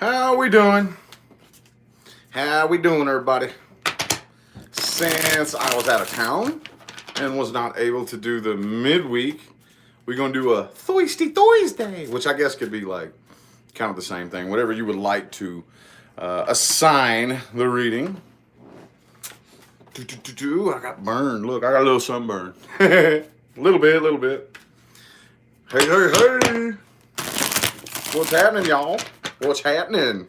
How we doing? How we doing, everybody? Since I was out of town and was not able to do the midweek, we're going to do a Thoisty Thursday, which I guess could be like kind of the same thing. Whatever you would like to assign the reading. I got burned. Look, I got a little sunburn. A little bit. Hey. What's happening, y'all? What's happening?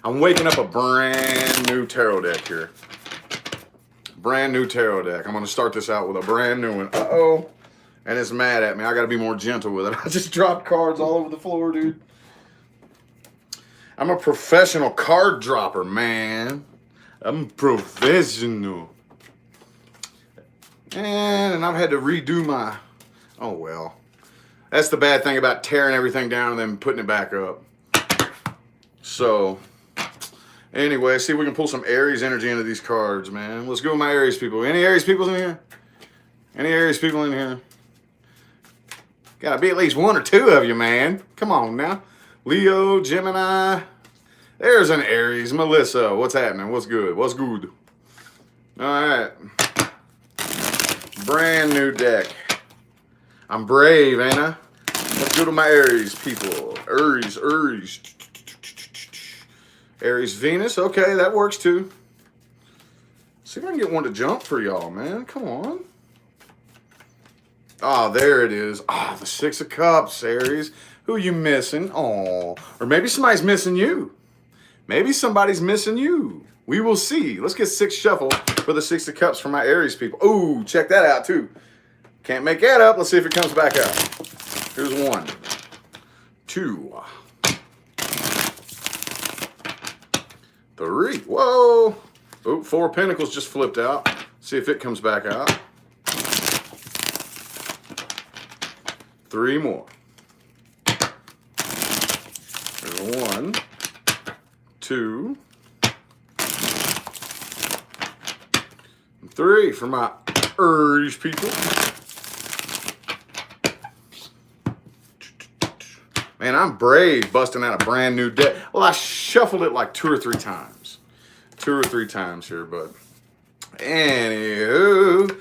I'm waking up a brand new tarot deck here. Brand new tarot deck. I'm going to start this out with a brand new one. Uh-oh. And it's mad at me. I got to be more gentle with it. I just dropped cards all over the floor, dude. I'm a professional card dropper, man. I'm professional. And I've had to redo my... Oh, well. That's the bad thing about tearing everything down and then putting it back up. So, anyway, see if we can pull some Aries energy into these cards, man. Let's go with my Aries people. Any Aries people in here? Any Aries people in here? Gotta be at least one or two of you, man. Come on now. Leo, Gemini. There's an Aries. Melissa, what's happening? What's good? What's good? All right. Brand new deck. I'm brave, ain't I? Let's go to my Aries people. Aries. Aries, Venus. Okay, that works too. See if I can get one to jump for y'all, man. Come on. Oh, there it is. Oh, the Six of Cups, Aries. Who are you missing? Oh, or maybe somebody's missing you. Maybe somebody's missing you. We will see. Let's get 6 shuffle for the Six of Cups for my Aries people. Ooh, check that out too. Can't make that up. Let's see if it comes back out. Here's 1, 2, 3. Whoa. Oh, 4 of Pentacles just flipped out. See if it comes back out. 3 more. There's 1, 2, 3 for my Aries people. Man, I'm brave busting out a brand new deck. Well, I shuffled it like 2 or 3 times. 2 or 3 times here, but anywho,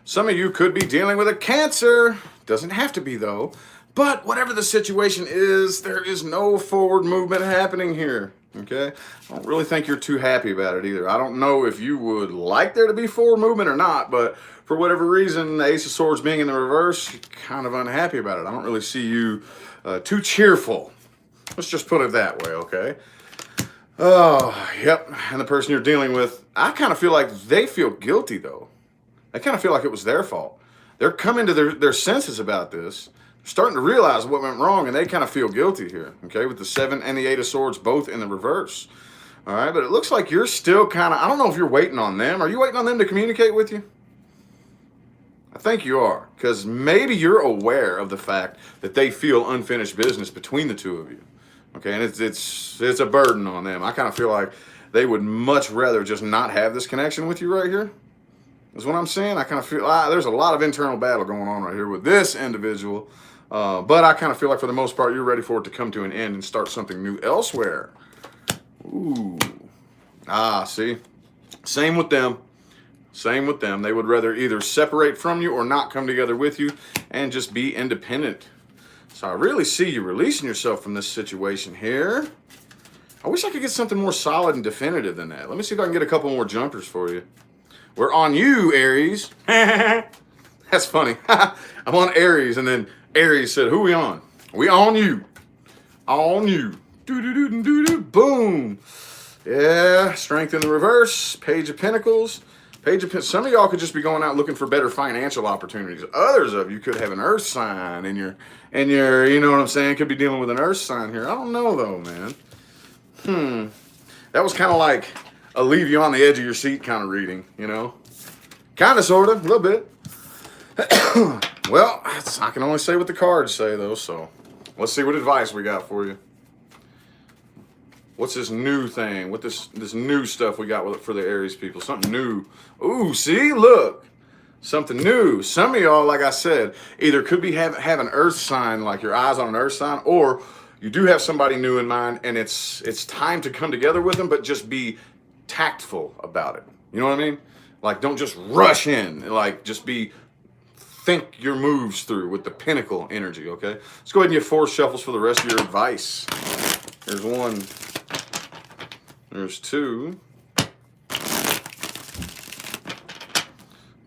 some of you could be dealing with a Cancer. Doesn't have to be, though. But whatever the situation is, there is no forward movement happening here, okay? I don't really think you're too happy about it either. I don't know if you would like there to be forward movement or not, but for whatever reason, the Ace of Swords being in the reverse, you're kind of unhappy about it. I don't really see you too cheerful. Let's just put it that way, okay? Oh, yep. And the person you're dealing with, I kind of feel like they feel guilty, though. I kind of feel like it was their fault. They're coming to their senses about this. They're starting to realize what went wrong, and they kind of feel guilty here, okay? With the 7 and the 8 of Swords both in the reverse. All right, but it looks like you're still kind of, I don't know if you're waiting on them. Are you waiting on them to communicate with you? I think you are, because maybe you're aware of the fact that they feel unfinished business between the two of you, okay? And it's a burden on them. I kind of feel like they would much rather just not have this connection with you right here. Is what I'm saying. I kind of feel there's a lot of internal battle going on right here with this individual, but I kind of feel like for the most part you're ready for it to come to an end and start something new elsewhere. Ooh, see, same with them. Same with them. They would rather either separate from you or not come together with you and just be independent. So I really see you releasing yourself from this situation here. I wish I could get something more solid and definitive than that. Let me see if I can get a couple more jumpers for you. We're on you, Aries. That's funny. I'm on Aries, and then Aries said, who we on? We on you. On you. Do-do-do-do-do-do. Boom. Yeah, Strength in the reverse. Page of Pentacles. Some of y'all could just be going out looking for better financial opportunities. Others of you could have an earth sign in your, you know what I'm saying? Could be dealing with an earth sign here. I don't know though, man. That was kind of like a leave you on the edge of your seat kind of reading, you know? Kind of, sort of, a little bit. Well, I can only say what the cards say though, so let's see what advice we got for you. What's this new thing? What this new stuff we got for the Aries people? Something new. Ooh, see, look. Something new. Some of y'all, like I said, either could be have an earth sign, like your eyes on an earth sign, or you do have somebody new in mind, and it's time to come together with them, but just be tactful about it. You know what I mean? Like, don't just rush in. Like, just think your moves through with the pinnacle energy, okay? Let's go ahead and get 4 shuffles for the rest of your advice. There's 1. There's 2.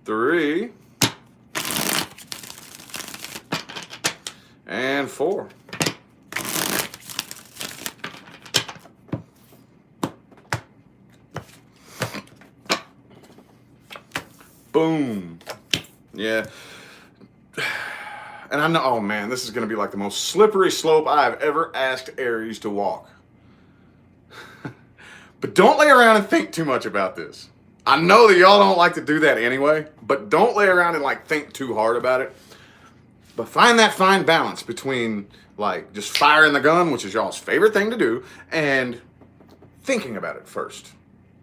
3. And 4. Boom. Yeah. And I know, oh man, this is going to be like the most slippery slope I've ever asked Aries to walk. But don't lay around and think too much about this. I know that y'all don't like to do that anyway, but don't lay around and like think too hard about it. But find that fine balance between like just firing the gun, which is y'all's favorite thing to do, and thinking about it first.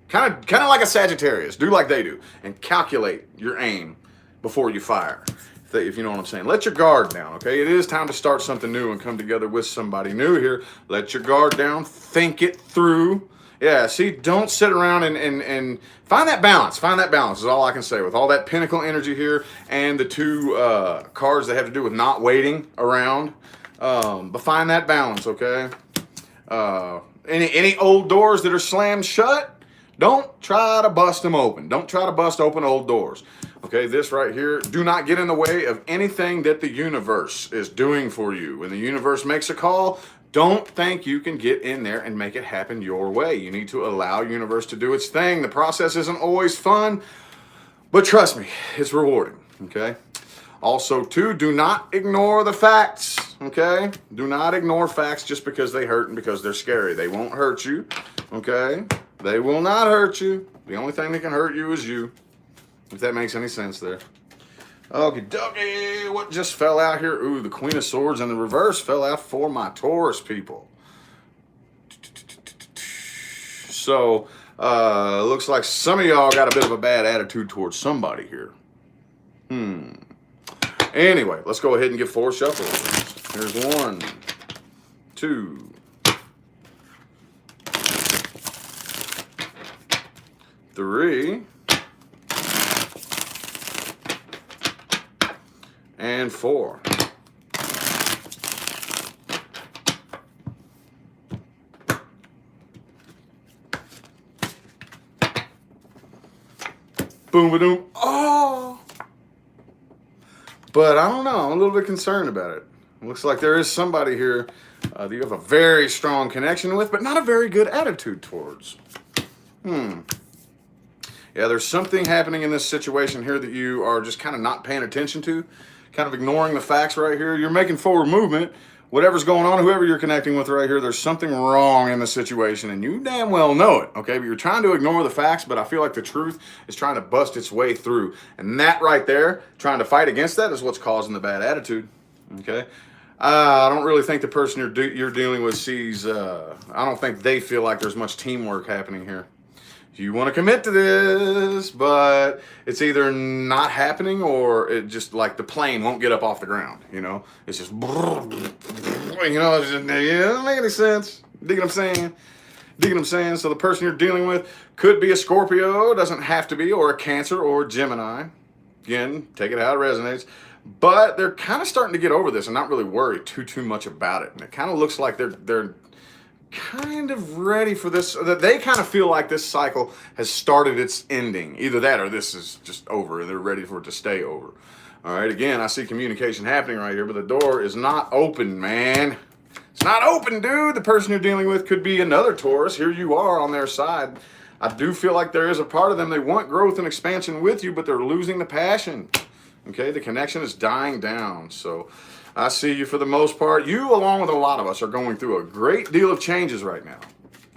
Kind of like a Sagittarius. Do like they do and calculate your aim before you fire. If you know what I'm saying. Let your guard down, okay? It is time to start something new and come together with somebody new here. Let your guard down. Think it through. Yeah, see, don't sit around and find that balance. Find that balance is all I can say with all that pinnacle energy here and the 2 cards that have to do with not waiting around. But find that balance, okay? Any old doors that are slammed shut, don't try to bust them open. Don't try to bust open old doors. Okay, this right here, do not get in the way of anything that the universe is doing for you. When the universe makes a call, don't think you can get in there and make it happen your way. You need to allow universe to do its thing. The process isn't always fun, but trust me, it's rewarding, okay? Also, too, do not ignore the facts, okay? Do not ignore facts just because they hurt and because they're scary. They won't hurt you, okay? They will not hurt you. The only thing that can hurt you is you. If that makes any sense there. Okie dokie, what just fell out here? Ooh, the Queen of Swords in the reverse fell out for my Taurus people. So, looks like some of y'all got a bit of a bad attitude towards somebody here. Anyway, let's go ahead and get 4 shuffles. Here's 1, 2, 3. And 4. Boom, ba-doom. Oh! But I don't know. I'm a little bit concerned about it. Looks like there is somebody here that you have a very strong connection with, but not a very good attitude towards. Yeah, there's something happening in this situation here that you are just kind of not paying attention to. Kind of ignoring the facts right here. You're making forward movement. Whatever's going on, whoever you're connecting with right here, there's something wrong in the situation, and you damn well know it, okay? But you're trying to ignore the facts, but I feel like the truth is trying to bust its way through. And that right there, trying to fight against that is what's causing the bad attitude, okay? I don't really think the person you're dealing with sees, I don't think they feel like there's much teamwork happening here. You want to commit to this, but it's either not happening or it just like the plane won't get up off the ground, you know? It's just, you know, it doesn't make any sense. Dig what I'm saying? Dig what I'm saying? So the person you're dealing with could be a Scorpio, doesn't have to be, or a Cancer or a Gemini. Again, take it how it resonates. But they're kind of starting to get over this and not really worry too much about it. And it kind of looks like they're kind of ready for this, that they kind of feel like this cycle has started its ending. Either that or this is just over and they're ready for it to stay over. All right, again, I see communication happening right here, but the door is not open, man. It's not open, dude. The person you're dealing with could be another Taurus. Here you are on their side. I do feel like there is a part of them, they want growth and expansion with you, but they're losing the passion. Okay, the connection is dying down. So I see you for the most part. You, along with a lot of us, are going through a great deal of changes right now.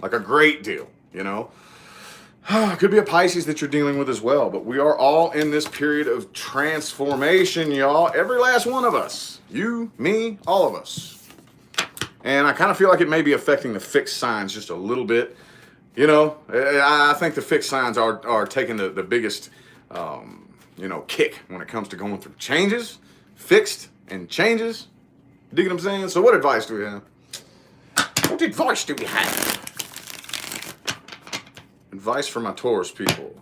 Like a great deal, you know. It could be a Pisces that you're dealing with as well. But we are all in this period of transformation, y'all. Every last one of us. You, me, all of us. And I kind of feel like it may be affecting the fixed signs just a little bit. You know, I think the fixed signs are taking the biggest, you know, kick when it comes to going through changes. Fixed and changes. Dig what I'm saying? So what advice do we have? What advice do we have? Advice for my Taurus people.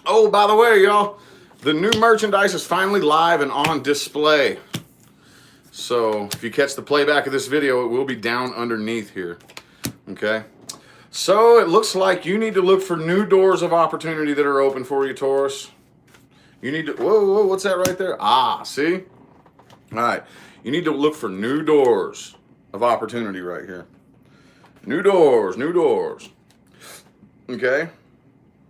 Oh, by the way, y'all, the new merchandise is finally live and on display. So if you catch the playback of this video, it will be down underneath here. Okay. So it looks like you need to look for new doors of opportunity that are open for you, Taurus. You need to, whoa, what's that right there? Ah, see? All right. You need to look for new doors of opportunity right here. New doors, new doors. Okay?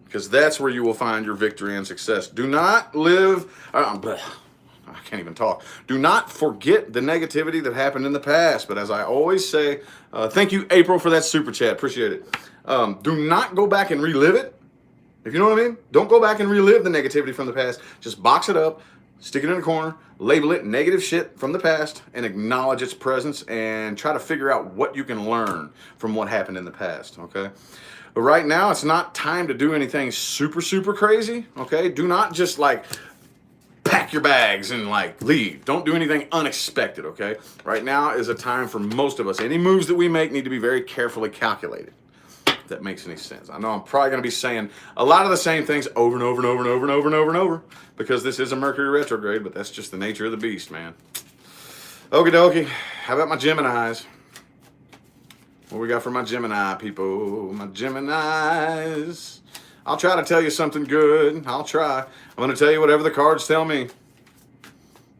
Because that's where you will find your victory and success. Do not live, I can't even talk. Do not forget the negativity that happened in the past. But as I always say, thank you, April, for that super chat. Appreciate it. Do not go back and relive it. If you know what I mean? Don't go back and relive the negativity from the past. Just box it up, stick it in a corner, label it negative shit from the past, and acknowledge its presence and try to figure out what you can learn from what happened in the past, okay? But right now, it's not time to do anything super, super crazy, okay? Do not just, like, pack your bags and, like, leave. Don't do anything unexpected, okay? Right now is a time for most of us. Any moves that we make need to be very carefully calculated, if that makes any sense. I know I'm probably going to be saying a lot of the same things over and over and over and over and over and over and over because this is a Mercury retrograde, but that's just the nature of the beast, man. Okie dokie. How about my Geminis? What we got for my Gemini people? My Geminis. I'll try to tell you something good. I'll try. I'm going to tell you whatever the cards tell me.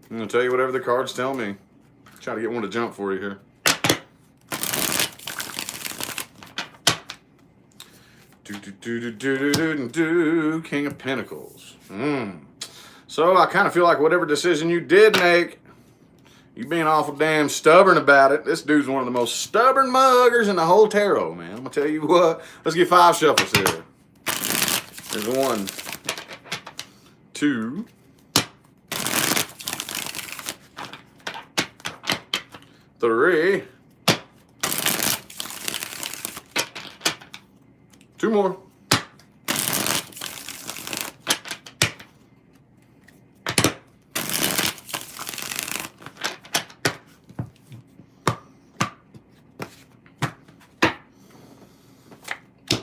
I'm going to tell you whatever the cards tell me. Try to get one to jump for you here. King of Pentacles. So I kind of feel like whatever decision you did make, you being awful damn stubborn about it. This dude's one of the most stubborn muggers in the whole tarot, man. I'm going to tell you what. Let's get 5 shuffles here. There's 1, 2, 3, 2 more.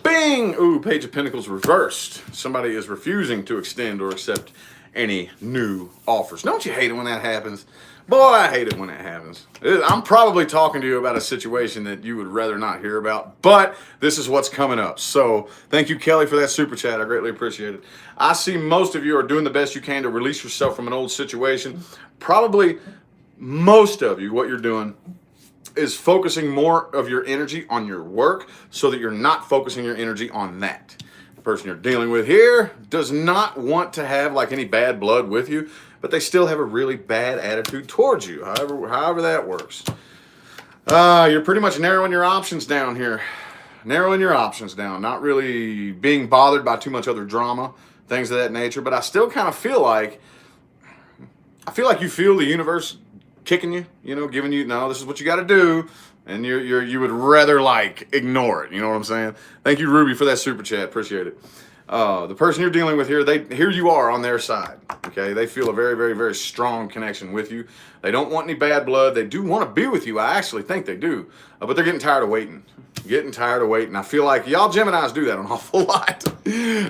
Bing! Ooh, Page of Pentacles reversed. Somebody is refusing to extend or accept any new offers. Don't you hate it when that happens? Boy, I hate it when that happens. I'm probably talking to you about a situation that you would rather not hear about, but this is what's coming up. So thank you, Kelly, for that super chat. I greatly appreciate it. I see most of you are doing the best you can to release yourself from an old situation. Probably most of you, what you're doing is focusing more of your energy on your work so that you're not focusing your energy on that. The person you're dealing with here does not want to have like any bad blood with you, but they still have a really bad attitude towards you, however that works. You're pretty much narrowing your options down here. Narrowing your options down, not really being bothered by too much other drama, things of that nature, but I still kind of feel like you feel the universe kicking you, you know, giving you, no, this is what you got to do, and you would rather like ignore it. You know what I'm saying? Thank you, Ruby, for that super chat. Appreciate it. The person you're dealing with here, here you are on their side. Okay, they feel a very, very, very strong connection with you. They don't want any bad blood. They do want to be with you. I actually think they do, but they're getting tired of waiting. I feel like y'all Geminis do that an awful lot.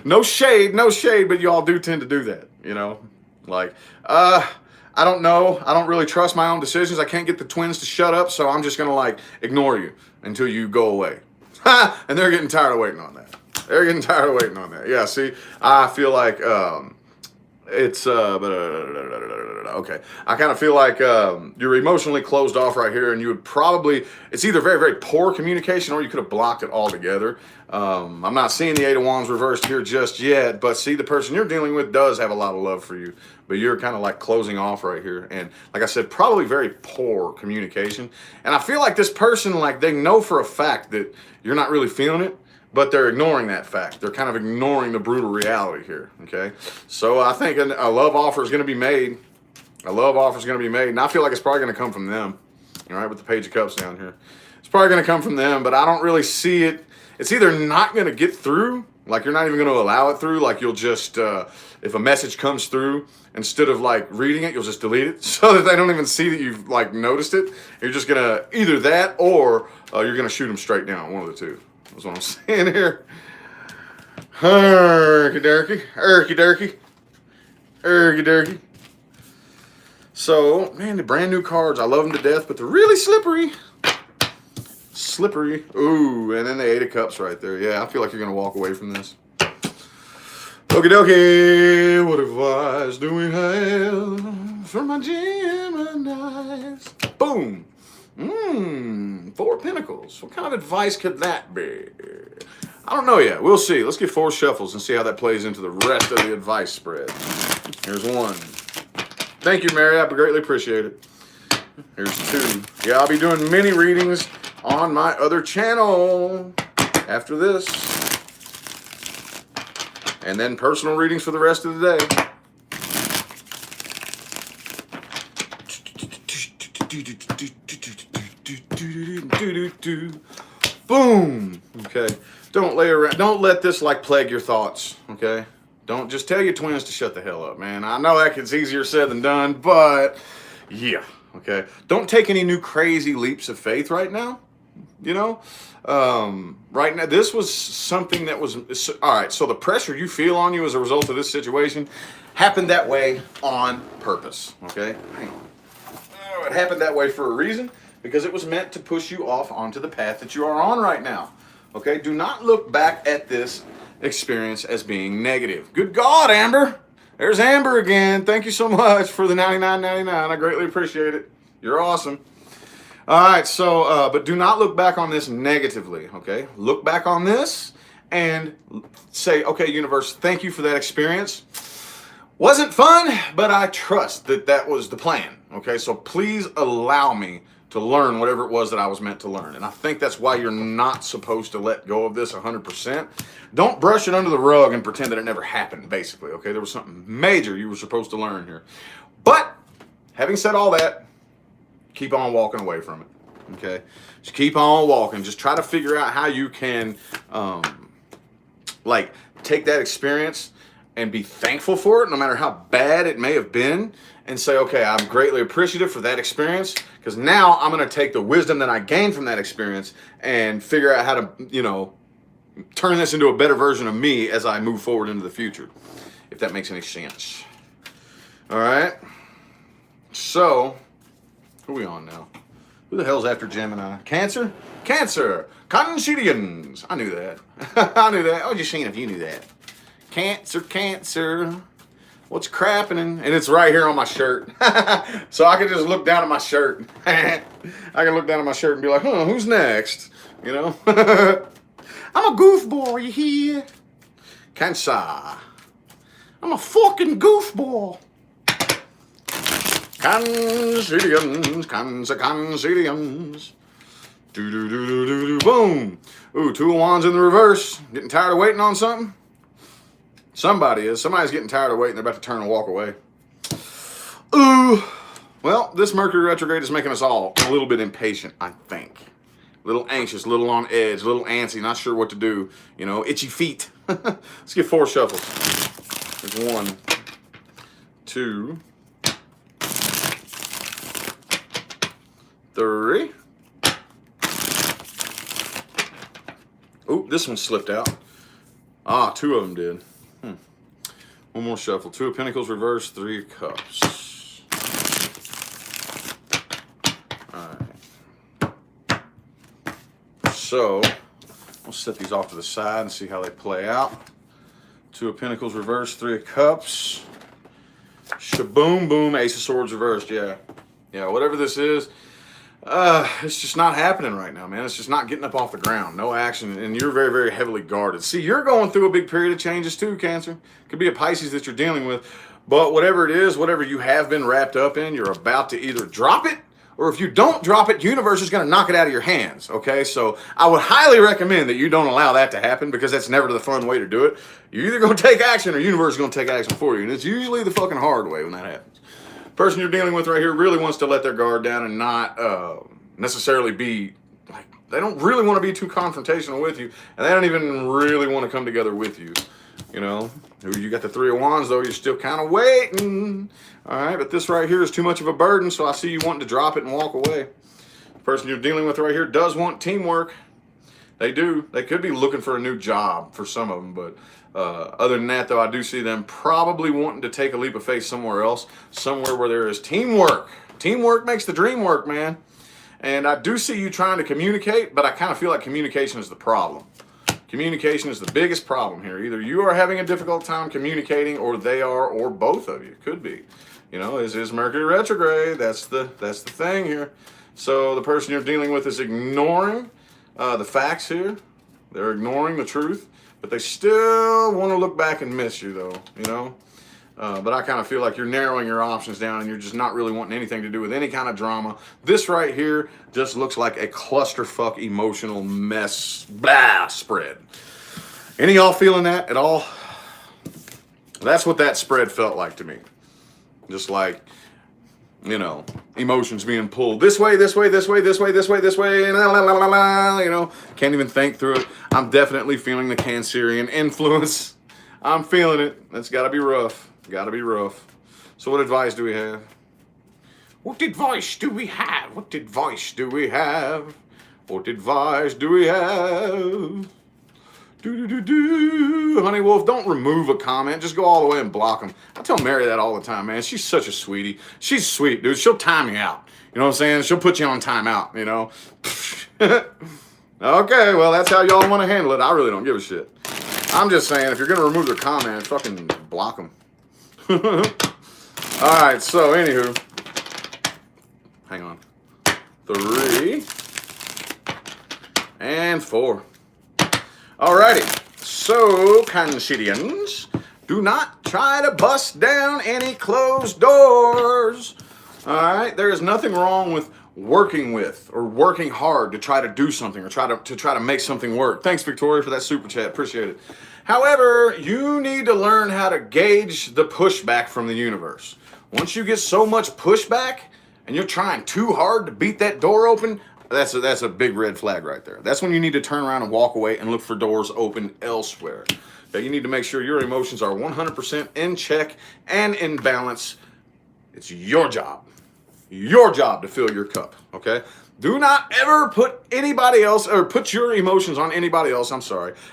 No shade, but y'all do tend to do that. You know, like I don't know. I don't really trust my own decisions. I can't get the twins to shut up, so I'm just going to, like, ignore you until you go away. And they're getting tired of waiting on that. Yeah, see, I feel like it's, okay. I kind of feel like you're emotionally closed off right here, and you would probably, it's either very, very poor communication or you could have blocked it altogether. I'm not seeing the 8 of Wands reversed here just yet, but see, the person you're dealing with does have a lot of love for you, but you're kind of like closing off right here. And like I said, probably very poor communication. And I feel like this person, like, they know for a fact that you're not really feeling it, but they're ignoring that fact. They're kind of ignoring the brutal reality here, okay? So I think a love offer is going to be made. And I feel like it's probably going to come from them, all right, with the Page of Cups down here. It's probably going to come from them, but I don't really see it. It's either not going to get through, like you're not even going to allow it through, like you'll just, if a message comes through, instead of like reading it, you'll just delete it so that they don't even see that you've like noticed it. You're just going to, either that or you're going to shoot them straight down, one of the two. That's what I'm saying here. Herky-derky, herky-derky, herky-derky. So, man, the brand new cards, I love them to death, but they're really slippery. Slippery. Ooh, and then the Eight of Cups right there. Yeah, I feel like you're going to walk away from this. Okie dokie, what advice do we have for my Geminis? Boom. Four of Pentacles. What kind of advice could that be? I don't know yet. We'll see. Let's get 4 shuffles and see how that plays into the rest of the advice spread. Here's 1. Thank you, Mary. I greatly appreciate it. Here's 2. Yeah, I'll be doing mini readings on my other channel after this. And then personal readings for the rest of the day. Boom. Okay. Don't let this like plague your thoughts. Okay. Don't just tell your twins to shut the hell up, man. I know that it's easier said than done, but yeah. Okay. Don't take any new crazy leaps of faith right now. You know, right now, this was something that was, all right, so the pressure you feel on you as a result of this situation happened that way on purpose, okay? Hang on. Oh, it happened that way for a reason, because it was meant to push you off onto the path that you are on right now, okay? Do not look back at this experience as being negative. Good God, Amber. There's Amber again. Thank you so much for the $99.99. I greatly appreciate it. You're awesome. All right, so, but do not look back on this negatively, okay? Look back on this and say, okay, universe, thank you for that experience. Wasn't fun, but I trust that that was the plan, okay? So please allow me to learn whatever it was that I was meant to learn. And I think that's why you're not supposed to let go of this 100%. Don't brush it under the rug and pretend that it never happened, basically, okay? There was something major you were supposed to learn here. But having said all that, keep on walking away from it, okay? Just keep on walking. Just try to figure out how you can, like, take that experience and be thankful for it, no matter how bad it may have been, and say, okay, I'm greatly appreciative for that experience, because now I'm going to take the wisdom that I gained from that experience and figure out how to, you know, turn this into a better version of me as I move forward into the future, if that makes any sense. All right? So, who are we on now? Who the hell's after Gemini? Cancer? Cancer! Conchidians! I knew that. I knew that. I was just seeing if you knew that. Cancer, Cancer. What's crapping? And it's right here on my shirt. So I can just look down at my shirt. I can look down at my shirt and be like, huh, who's next? You know? I'm a goofball, you hear? Cancer. I'm a fucking goofball. Conchidians, Conchidians. Do. Boom. Ooh, 2 of Wands in the reverse. Getting tired of waiting on something? Somebody is. Somebody's getting tired of waiting. They're about to turn and walk away. Ooh. Well, this Mercury retrograde is making us all a little bit impatient, I think. A little anxious, a little on edge, a little antsy, not sure what to do. You know, itchy feet. Let's get 4 shuffles. There's 1, 2, 3. Oh, this one slipped out. Ah, 2 of them did. 1 more shuffle. 2 of Pentacles reverse, 3 of Cups. All right. So, we'll set these off to the side and see how they play out. 2 of Pentacles reverse, 3 of Cups. Shaboom, boom, Ace of Swords reversed. Yeah. Yeah, whatever this is, it's just not happening right now, man. It's just not getting up off the ground. No action, and you're very, very heavily guarded. See, you're going through a big period of changes too, Cancer. Could be a Pisces that you're dealing with, but whatever it is, whatever you have been wrapped up in, you're about to either drop it, or if you don't drop it, universe is going to knock it out of your hands, okay? So I would highly recommend that you don't allow that to happen, because that's never the fun way to do it. You're either going to take action, or universe is going to take action for you, and it's usually the fucking hard way when that happens. Person you're dealing with right here really wants to let their guard down and not necessarily be like they don't really want to be too confrontational with you, and they don't even really want to come together with you. You know, you got the Three of Wands, though. You're still kind of waiting. All right, but this right here is too much of a burden, so I see you wanting to drop it and walk away. The person you're dealing with right here does want teamwork. They do. They could be looking for a new job for some of them, but other than that, though, I do see them probably wanting to take a leap of faith somewhere else, somewhere where there is teamwork. Teamwork makes the dream work, man. And I do see you trying to communicate, but I kind of feel like communication is the problem. Communication is the biggest problem here. Either you are having a difficult time communicating, or they are, or both of you. Could be. You know, is Mercury retrograde. That's the thing here. So the person you're dealing with is ignoring the facts here. They're ignoring the truth, but they still want to look back and miss you, though. You know. But I kind of feel like you're narrowing your options down, and you're just not really wanting anything to do with any kind of drama. This right here just looks like a clusterfuck emotional mess spread. Any of y'all feeling that at all? That's what that spread felt like to me. Just like, you know, emotions being pulled this way, this way, this way, this way, this way, this way, and you know, can't even think through it. I'm definitely feeling the Cancerian influence. I'm feeling it. That's got to be rough. Got to be rough. So what advice do we have? What advice do we have? What advice do we have? What advice do we have? Honey Wolf, don't remove a comment. Just go all the way and block them. I tell Mary that all the time, man. She's such a sweetie. She's sweet, dude. She'll time you out. You know what I'm saying? She'll put you on timeout, you know? Okay, well, that's how y'all want to handle it. I really don't give a shit. I'm just saying, if you're going to remove their comment, fucking block them. Alright, so, anywho. Hang on. 3. And 4. Alrighty. So, Cancerians, do not try to bust down any closed doors. Alright? There is nothing wrong with working with or working hard to try to do something or try to make something work. Thanks, Victoria, for that super chat. Appreciate it. However, you need to learn how to gauge the pushback from the universe. Once you get so much pushback and you're trying too hard to beat that door open, that's a big red flag right there. That's when you need to turn around and walk away and look for doors open elsewhere. Okay, you need to make sure your emotions are 100% in check and in balance. It's your job. Your job to fill your cup, okay? Do not ever put anybody else, or put your emotions on anybody else,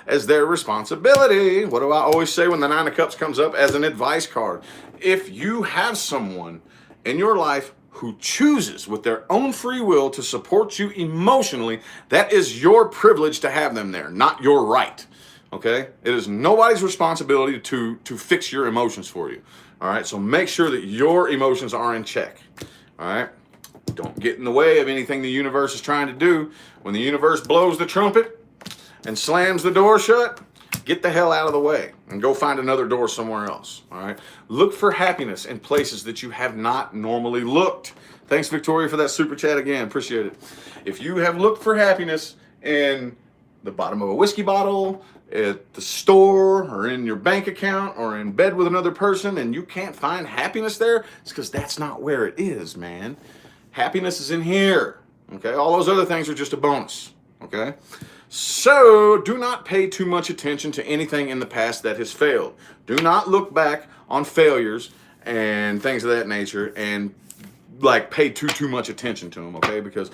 as their responsibility. What do I always say when the Nine of Cups comes up as an advice card? If you have someone in your life who chooses with their own free will to support you emotionally, that is your privilege to have them there, not your right, okay? It is nobody's responsibility to fix your emotions for you, all right? So make sure that your emotions are in check. All right, don't get in the way of anything the universe is trying to do. When the universe blows the trumpet and slams the door shut, get the hell out of the way and go find another door somewhere else. All right, look for happiness in places that you have not normally looked. Thanks, Victoria, for that super chat again. Appreciate it. If you have looked for happiness in the bottom of a whiskey bottle, at the store, or in your bank account, or in bed with another person, and you can't find happiness there, it's because that's not where it is, man. Happiness is in here, okay? All those other things are just a bonus, okay? So, do not pay too much attention to anything in the past that has failed. Do not look back on failures and things of that nature and, like, pay too much attention to them, okay? Because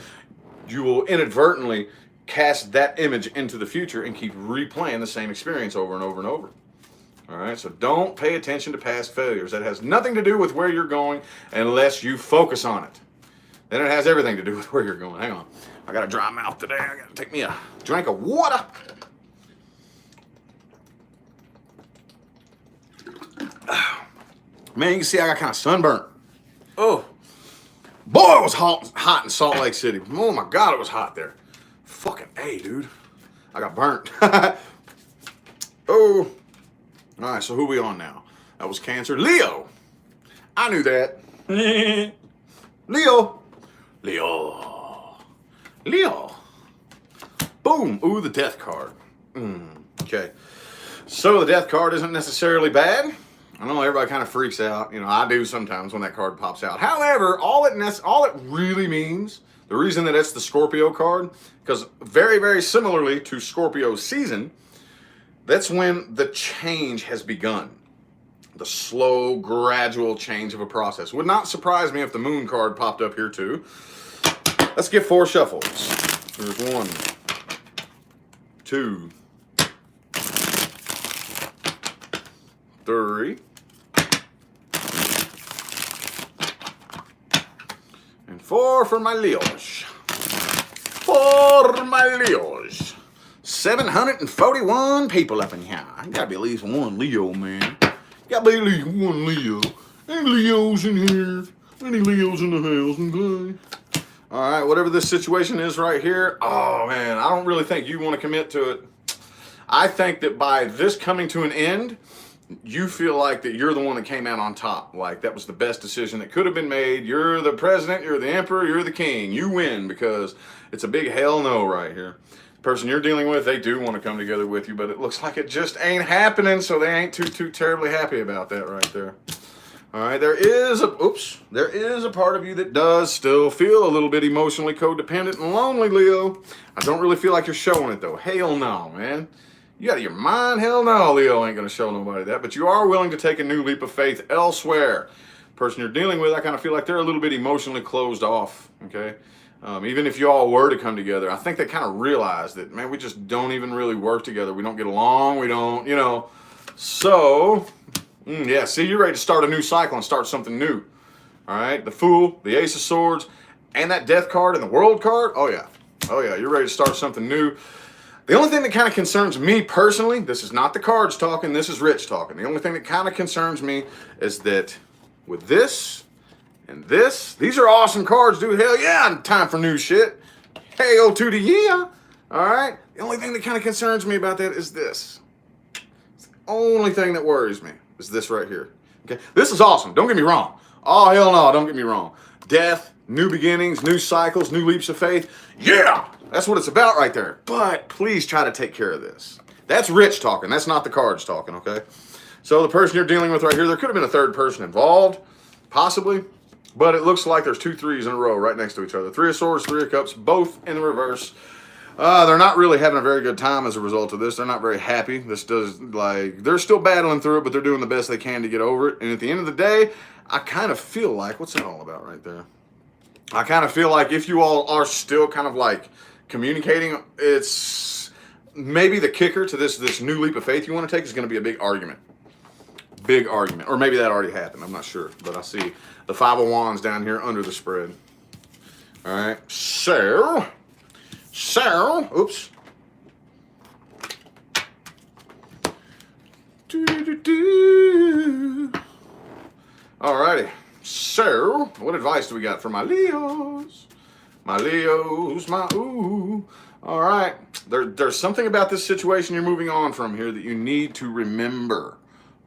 you will inadvertently cast that image into the future and keep replaying the same experience over and over and over. All right, so don't pay attention to past failures. That has nothing to do with where you're going unless you focus on it. Then it has everything to do with where you're going. Hang on. I got a dry mouth today. I got to take me a drink of water. Man, you can see I got kind of sunburnt. Oh, boy, it was hot in Salt Lake City. Oh, my God, it was hot there. Fucking A, dude. I got burnt. Oh. All right, so who we on now? That was Cancer. Leo. I knew that. Leo. Leo. Leo. Boom. Ooh, the death card. Okay. So the death card isn't necessarily bad. I know everybody kind of freaks out. You know, I do sometimes when that card pops out. However, all it really means, The reason that it's the Scorpio card, because very, very similarly to Scorpio season, that's when the change has begun. The slow, gradual change of a process. Would not surprise me if the moon card popped up here too. Let's get 4 shuffles. There's 1, 2, 3, and 4 for my Leos. 4 my Leos. 741 people up in here. I gotta be at least one Leo, man. Gotta be at least one Leo. Any Leos in here? Any Leos in the house? Okay. All right, whatever this situation is right here. Oh man, I don't really think you want to commit to it. I think that by this coming to an end, you feel like that you're the one that came out on top. Like that was the best decision that could have been made. You're the president, you're the emperor, you're the king. You win because it's a big hell no right here. The person you're dealing with, they do want to come together with you, but it looks like it just ain't happening, so they ain't too terribly happy about that right there. All right, there is a part of you that does still feel a little bit emotionally codependent and lonely, Leo. I don't really feel like you're showing it though. Hell no, man. You out of your mind? Hell no, Leo ain't gonna show nobody that. But you are willing to take a new leap of faith elsewhere. Person you're dealing with, I kind of feel like they're a little bit emotionally closed off, okay? Even if you all were to come together, I think they kind of realize that, man, we just don't even really work together. We don't get along. We don't, you know. So, yeah, see, you're ready to start a new cycle and start something new. All right? The Fool, the Ace of Swords, and that Death card and the World card. Oh, yeah. Oh, yeah. You're ready to start something new. The only thing that kind of concerns me personally, this is not the cards talking, this is Rich talking. The only thing that kind of concerns me is that with this and this, these are awesome cards, dude. Hell yeah, time for new shit. Hail to the year. All right? The only thing that kind of concerns me about that is this. It's the only thing that worries me is this right here. Okay? This is awesome. Don't get me wrong. Oh, hell no, don't get me wrong. Death, new beginnings, new cycles, new leaps of faith. Yeah! That's what it's about right there. But please try to take care of this. That's Rich talking. That's not the cards talking, okay? So the person you're dealing with right here, there could have been a third person involved, possibly. But it looks like there's 2 3s in a row right next to each other. 3 of Swords, 3 of Cups, both in the reverse. They're not really having a very good time as a result of this. They're not very happy. They're still battling through it, but they're doing the best they can to get over it. And at the end of the day, I kind of feel like, what's that all about right there? I kind of feel like if you all are still kind of like communicating, it's maybe the kicker to this new leap of faith you want to take is going to be a big argument. Big argument. Or maybe that already happened. I'm not sure. But I see the 5 of Wands down here under the spread. All right. So, oops. Alrighty. So, what advice do we got for my Leos? My Leos, my ooh. All right. There's something about this situation you're moving on from here that you need to remember.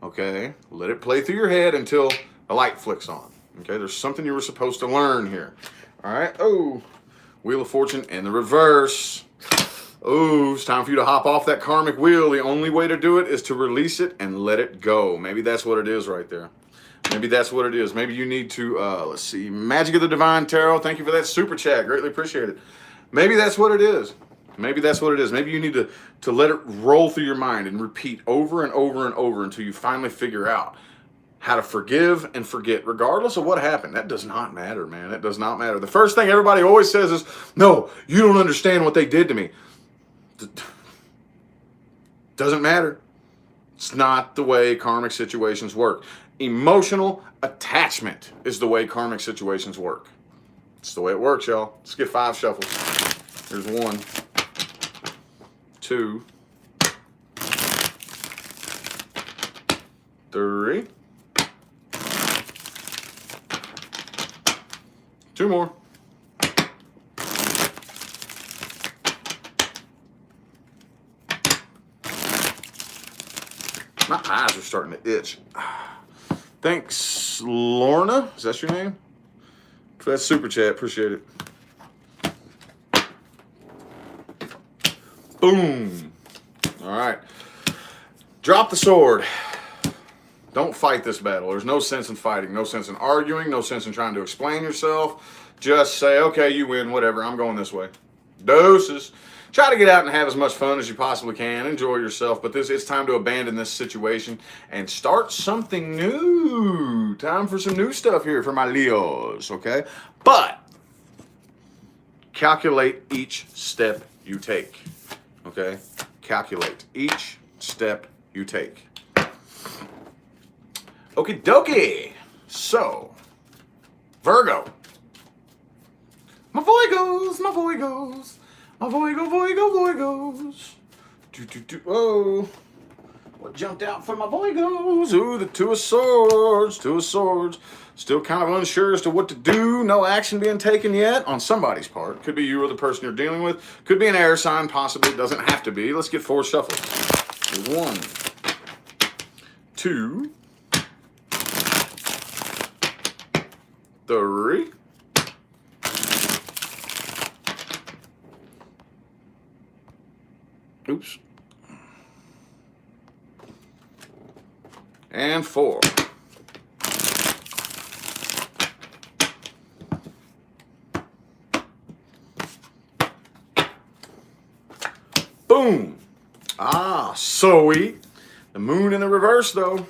Okay? Let it play through your head until the light flicks on. Okay? There's something you were supposed to learn here. All right? Oh, Wheel of Fortune in the reverse. Oh, it's time for you to hop off that karmic wheel. The only way to do it is to release it and let it go. Maybe that's what it is right there. Maybe that's what it is. Maybe you need to, let's see, Magic of the Divine Tarot. Thank you for that super chat. Greatly appreciate it. Maybe that's what it is. Maybe that's what it is. Maybe you need to let it roll through your mind and repeat over and over and over until you finally figure out how to forgive and forget, regardless of what happened. That does not matter, man. It does not matter. The first thing everybody always says is, no, you don't understand what they did to me. Doesn't matter. It's not the way karmic situations work. Emotional attachment is the way karmic situations work. It's the way it works, y'all. Let's get 5 shuffles. Here's 1, 2, 3, 2 more. My eyes are starting to itch. Thanks, Lorna. Is that your name? For that super chat. Appreciate it. Boom. All right. Drop the sword. Don't fight this battle. There's no sense in fighting, no sense in arguing, no sense in trying to explain yourself. Just say, okay, you win, whatever, I'm going this way. Doses. Try to get out and have as much fun as you possibly can. Enjoy yourself, but it's time to abandon this situation and start something new. Time for some new stuff here for my Leos, okay? But calculate each step you take, okay? Calculate each step you take. Okie dokie. So, Virgo. My Voigos, my Voigos. My Voigos. Whoa. What jumped out for my Voigos? Ooh, the Two of Swords. Still kind of unsure as to what to do. No action being taken yet on somebody's part. Could be you or the person you're dealing with. Could be an air sign, possibly. It doesn't have to be. Let's get 4 shuffles. 1, 2, 3. Oops. And 4. Boom. Ah, sweet. The moon in the reverse, though.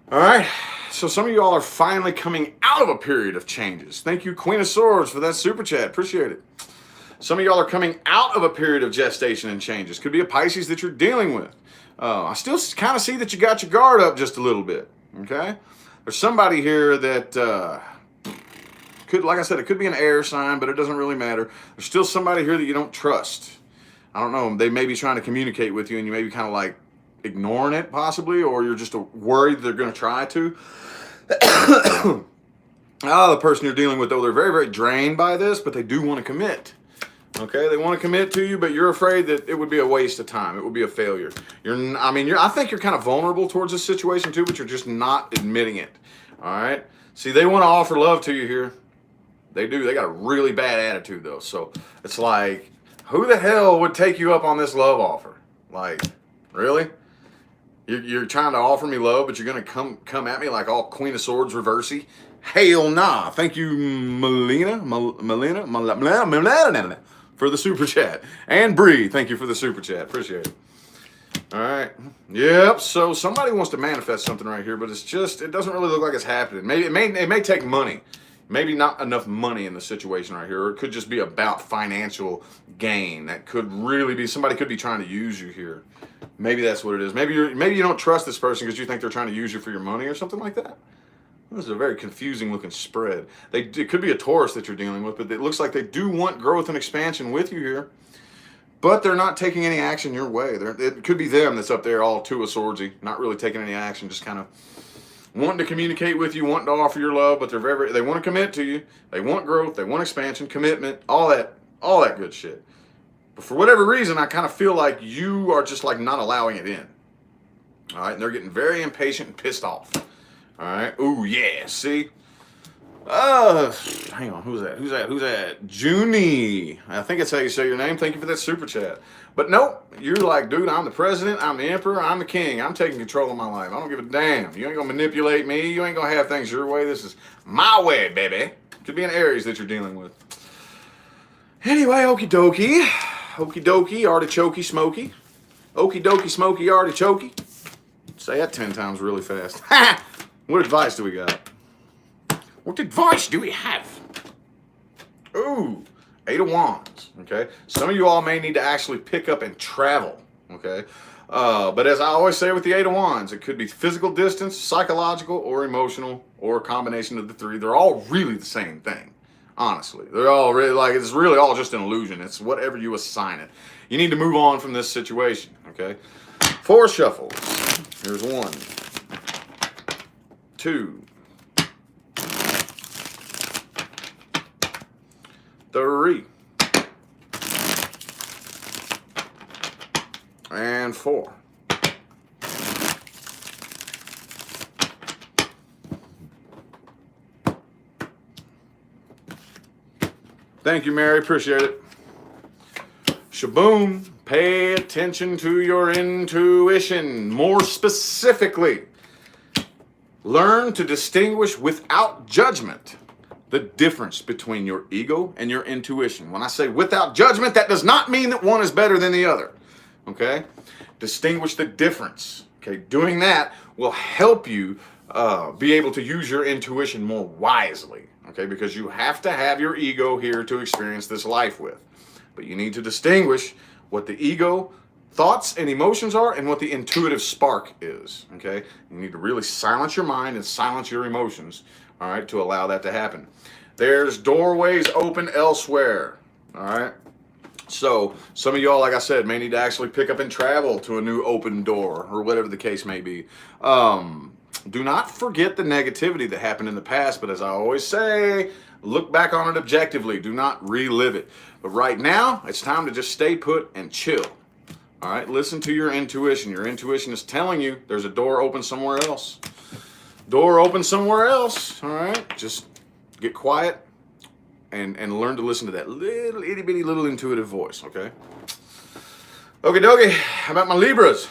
All right. So some of you all are finally coming out of a period of changes. Thank you, Queen of Swords, for that super chat. Appreciate it. Some of y'all are coming out of a period of gestation and changes. Could be a Pisces that you're dealing with. I still kind of see that you got your guard up just a little bit, okay? There's somebody here that could, like I said, it could be an air sign, but it doesn't really matter. There's still somebody here that you don't trust. I don't know. They may be trying to communicate with you, and you may be kind of like ignoring it, possibly, or you're just worried they're going to try to. The person you're dealing with, though, they're very, very drained by this, but they do want to commit. Okay, they want to commit to you, but you're afraid that it would be a waste of time. It would be a failure. I think you're kind of vulnerable towards this situation too, but you're just not admitting it. All right. See, they want to offer love to you here. They do. They got a really bad attitude though. So it's like, who the hell would take you up on this love offer? Like, really? You're trying to offer me love, but you're gonna come at me like all Queen of Swords reversey? Hell nah. Thank you, Melina, for the super chat. And Bree, thank you for the super chat. Appreciate it. All right. Yep. So somebody wants to manifest something right here, but it doesn't really look like it's happening. Maybe it may take money. Maybe not enough money in the situation right here. Or it could just be about financial gain. That could really be, somebody could be trying to use you here. Maybe that's what it is. Maybe you don't trust this person because you think they're trying to use you for your money or something like that. This is a very confusing looking spread. It could be a Taurus that you're dealing with, but it looks like they do want growth and expansion with you here. But they're not taking any action your way. It could be them that's up there all Two of Swordsy, not really taking any action, just kind of wanting to communicate with you, wanting to offer your love, but they want to commit to you. They want growth, they want expansion, commitment, all that good shit. But for whatever reason, I kind of feel like you are just like not allowing it in. All right, and they're getting very impatient and pissed off. All right. Ooh, yeah. See? Hang on. Who's that? Junie. I think that's how you say your name. Thank you for that super chat. But nope. You're like, dude, I'm the president. I'm the emperor. I'm the king. I'm taking control of my life. I don't give a damn. You ain't going to manipulate me. You ain't going to have things your way. This is my way, baby. Could be an Aries that you're dealing with. Anyway, okie dokie. Okie dokie. Artichokey smoky. Okie dokie smoky artichokey. Say that 10 times really fast. Ha! What advice do we got? What advice do we have? Ooh, 8 of Wands, okay? Some of you all may need to actually pick up and travel, okay? But as I always say with the 8 of Wands, it could be physical distance, psychological, or emotional, or a combination of the 3. They're all really the same thing, honestly. They're all really, it's really all just an illusion. It's whatever you assign it. You need to move on from this situation, okay? 4 shuffles. Here's 1. 2, 3, and 4. Thank you, Mary. Appreciate it. Shaboom. Pay attention to your intuition. More specifically, learn to distinguish without judgment the difference between your ego and your intuition. When I say without judgment, that does not mean that one is better than the other. Okay? Distinguish the difference. Okay? Doing that will help you be able to use your intuition more wisely. Okay? Because you have to have your ego here to experience this life with. But you need to distinguish what the ego thoughts and emotions are and what the intuitive spark is. Okay? You need to really silence your mind and silence your emotions, all right, to allow that to happen. There's doorways open elsewhere. All right? So some of y'all, like I said, may need to actually pick up and travel to a new open door or whatever the case may be. Do not forget the negativity that happened in the past, but as I always say, look back on it objectively. Do not relive it. But right now, it's time to just stay put and chill. All right? Listen to your intuition. Your intuition is telling you there's a door open somewhere else. Door open somewhere else. All right? Just get quiet and learn to listen to that little itty bitty little intuitive voice, okay? Okie dokie. How about my Libras?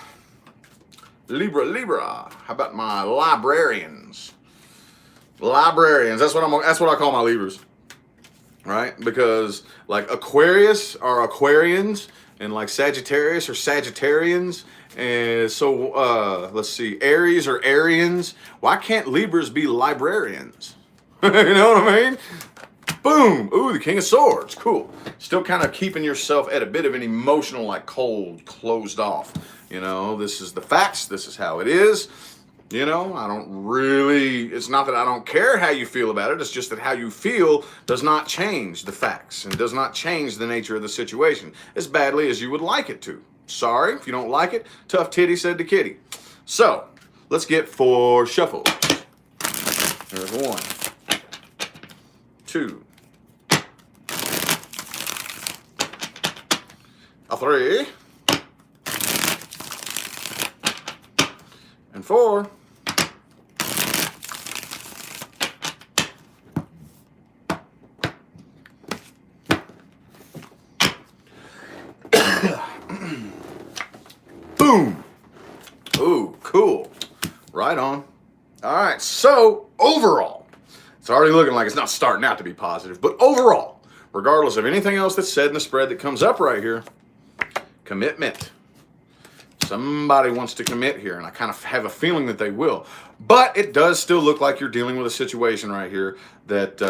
Libra. How about my librarians? Librarians. That's what I call my Libras. Right? Because like Aquarius are Aquarians and like Sagittarius are Sagittarians. And so let's see, Aries are Arians. Why can't Libras be librarians? You know what I mean? Boom. Ooh, the King of Swords. Cool. Still kind of keeping yourself at a bit of an emotional, like cold, closed off. You know, this is the facts. This is how it is. You know, I don't really, it's not that I don't care how you feel about it. It's just that how you feel does not change the facts and does not change the nature of the situation as badly as you would like it to. Sorry, if you don't like it, tough titty said to kitty. So, let's get 4 shuffles. There's 1, 2, a 3, and 4. Boom. Ooh, cool. Right on. All right, so overall, it's already looking like it's not starting out to be positive, but overall, regardless of anything else that's said in the spread that comes up right here, commitment. Somebody wants to commit here, and I kind of have a feeling that they will. But it does still look like you're dealing with a situation right here that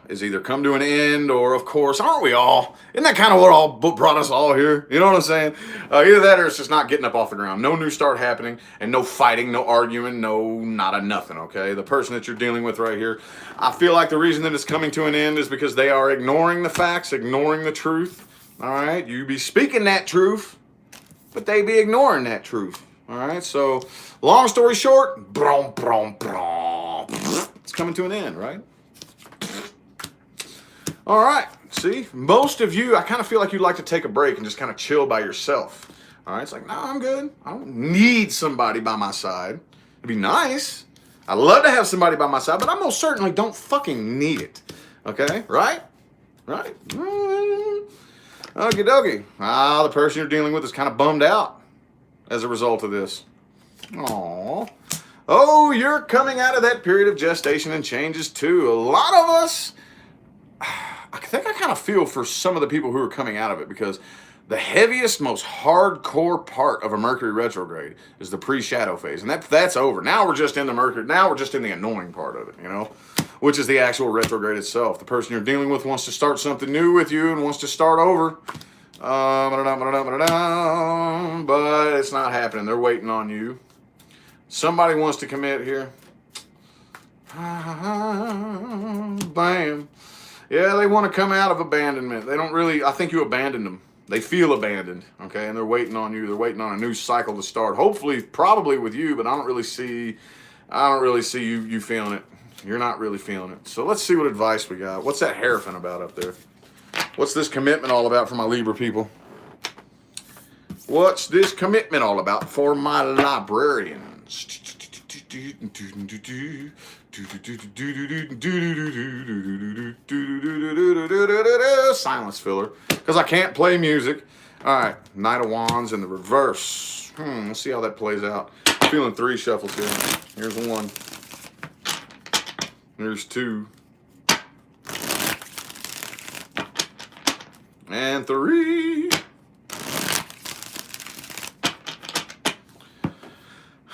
is either come to an end or, of course, aren't we all? Isn't that kind of what all brought us all here? You know what I'm saying? Either that or it's just not getting up off the ground. No new start happening, and no fighting, no arguing, no nada nothing, okay? The person that you're dealing with right here, I feel like the reason that it's coming to an end is because they are ignoring the facts, ignoring the truth, all right? You be speaking that truth, but they be ignoring that truth. All right, so long story short, it's coming to an end, right? All right, see, most of you, I kind of feel like you'd like to take a break and just kind of chill by yourself. All right, it's like, no, I'm good. I don't need somebody by my side. It'd be nice. I'd love to have somebody by my side, but I most certainly don't fucking need it. Okay, right? Right? Okie dokie. The person you're dealing with is kind of bummed out as a result of this. Aww. Oh, you're coming out of that period of gestation and changes too. A lot of us, I think I kind of feel for some of the people who are coming out of it, because the heaviest, most hardcore part of a Mercury retrograde is the pre-shadow phase. And that's over. Now we're just in the Mercury. Now we're just in the annoying part of it, you know, which is the actual retrograde itself. The person you're dealing with wants to start something new with you and wants to start over. But it's not happening. They're waiting on you. Somebody wants to commit here. Bam. Yeah, they want to come out of abandonment. They don't really, I think you abandoned them. They feel abandoned, okay? And they're waiting on you. They're waiting on a new cycle to start. Hopefully, probably with you, but I don't really see you feeling it. You're not really feeling it. So let's see what advice we got. What's that Hierophant about up there? What's this commitment all about for my Libra people? What's this commitment all about for my librarians? Silence filler. Because I can't play music. All right, Knight of Wands in the reverse. Let's see how that plays out. Feeling 3 shuffles here. Here's 1. Here's 2. And 3.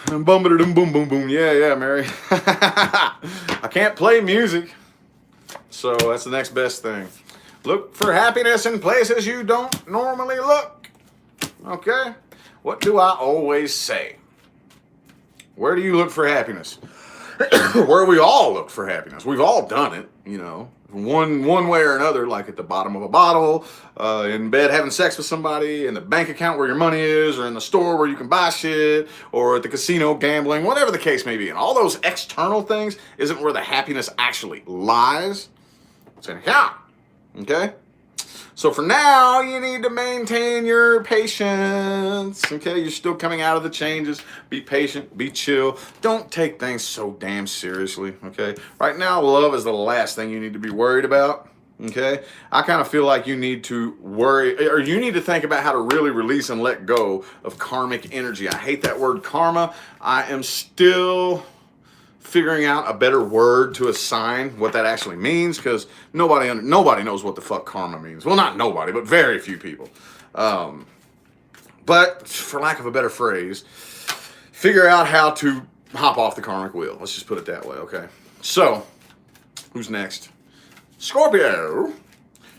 Boom, boom, boom, boom, boom. Yeah, Mary. I can't play music, so that's the next best thing. Look for happiness in places you don't normally look. Okay? What do I always say? Where do you look for happiness? Where we all look for happiness. We've all done it, you know, one way or another, like at the bottom of a bottle, in bed having sex with somebody, in the bank account where your money is, or in the store where you can buy shit, or at the casino gambling, whatever the case may be. And all those external things isn't where the happiness actually lies. It's in here. Okay? So for now, you need to maintain your patience. Okay? You're still coming out of the changes. Be patient. Be chill. Don't take things so damn seriously. Okay? Right now, love is the last thing you need to be worried about. Okay? I kind of feel like you need to worry, or you need to think about how to really release and let go of karmic energy. I hate that word karma. I am still figuring out a better word to assign what that actually means, because nobody knows what the fuck karma means. Well, not nobody, but very few people. But for lack of a better phrase, figure out how to hop off the karmic wheel. Let's just put it that way, okay? So, who's next? Scorpio.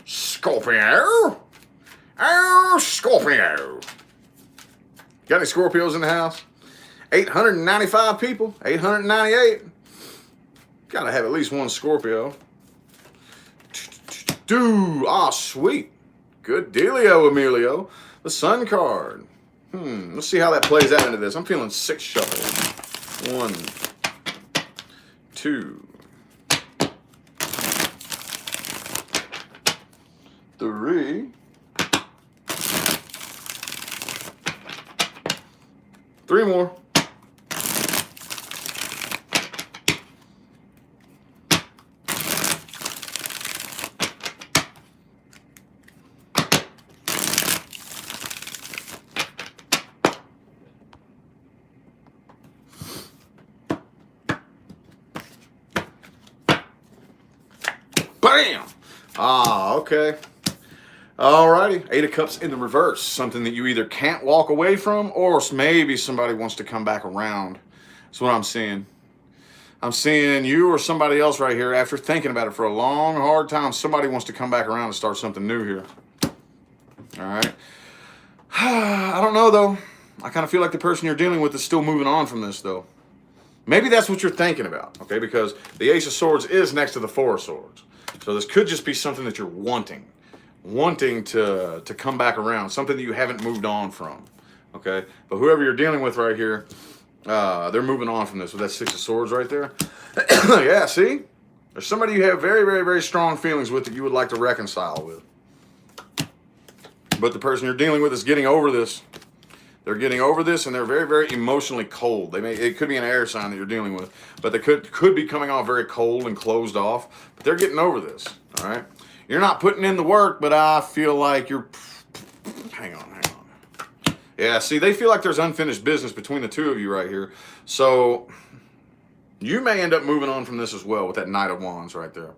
Scorpio. Oh, Scorpio. Got any Scorpios in the house? 895 people, 898. Gotta have at least one Scorpio. Sweet. Good dealio, Emilio. The Sun card. Let's see how that plays out into this. I'm feeling 6 shuffles. 1, 2, 3. 3 more. Bam! Okay. Alrighty. 8 of Cups in the reverse. Something that you either can't walk away from, or maybe somebody wants to come back around. That's what I'm seeing. I'm seeing you or somebody else right here, after thinking about it for a long, hard time, somebody wants to come back around and start something new here. Alright. I don't know, though. I kind of feel like the person you're dealing with is still moving on from this, though. Maybe that's what you're thinking about, okay? Because the Ace of Swords is next to the Four of Swords. So this could just be something that you're wanting to come back around, something that you haven't moved on from, okay? But whoever you're dealing with right here, they're moving on from this with that 6 of Swords right there. Yeah, see? There's somebody you have very, very, very strong feelings with that you would like to reconcile with. But the person you're dealing with is getting over this. They're getting over this, and they're very, very emotionally cold. It could be an air sign that you're dealing with, but they could be coming off very cold and closed off. But they're getting over this, all right? You're not putting in the work, but I feel like you're... Hang on. Yeah, see, they feel like there's unfinished business between the two of you right here. So you may end up moving on from this as well with that Knight of Wands right there.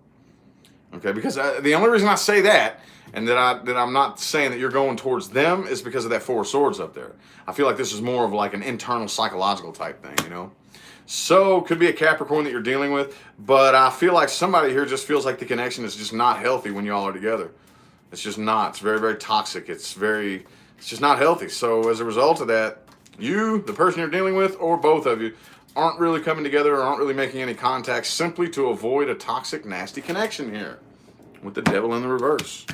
Okay, because the only reason I say that, and that I'm not saying that you're going towards them, is because of that Four of Swords up there. I feel like this is more of like an internal psychological type thing, you know? So, could be a Capricorn that you're dealing with, but I feel like somebody here just feels like the connection is just not healthy when y'all are together. It's just not. It's very, very toxic. It's just not healthy. So, as a result of that, you, the person you're dealing with, or both of you, aren't really coming together or aren't really making any contact, simply to avoid a toxic, nasty connection here with the Devil in the reverse.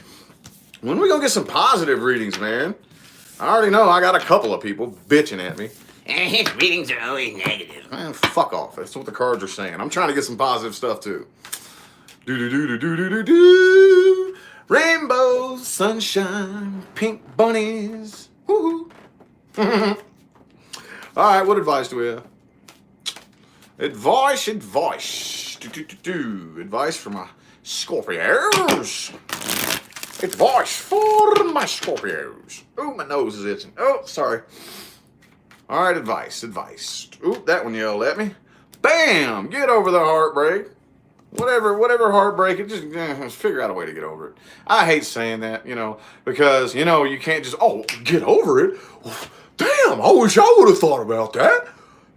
When are we going to get some positive readings, man? I already know I got a couple of people bitching at me. His readings are always negative. Man, fuck off. That's what the cards are saying. I'm trying to get some positive stuff, too. Do-do-do-do-do-do-do. Rainbows, sunshine, pink bunnies. Woo-hoo. All right, what advice do we have? Advice. Advice from my Scorpios. Advice for my Scorpios. Oh, my nose is itching. Oh, sorry. All right, advice. Oop, that one yelled at me. Bam! Get over the heartbreak. Whatever heartbreak, just figure out a way to get over it. I hate saying that, because, you can't just, get over it. Damn, I wish I would have thought about that.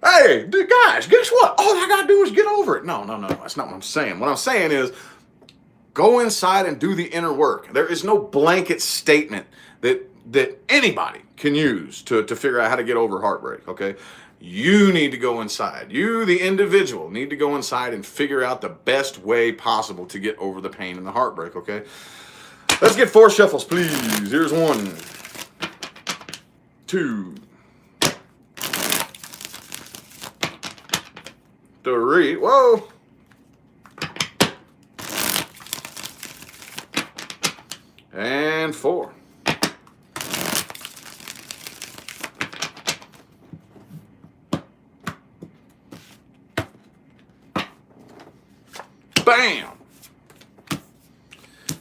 Hey, guys, guess what? All I got to do is get over it. No, that's not what I'm saying. What I'm saying is go inside and do the inner work. There is no blanket statement that anybody can use to figure out how to get over heartbreak, okay? You need to go inside. You, the individual, need to go inside and figure out the best way possible to get over the pain and the heartbreak, okay? Let's get 4 shuffles, please. Here's 1, 2, 3. Whoa. And 4. Bam!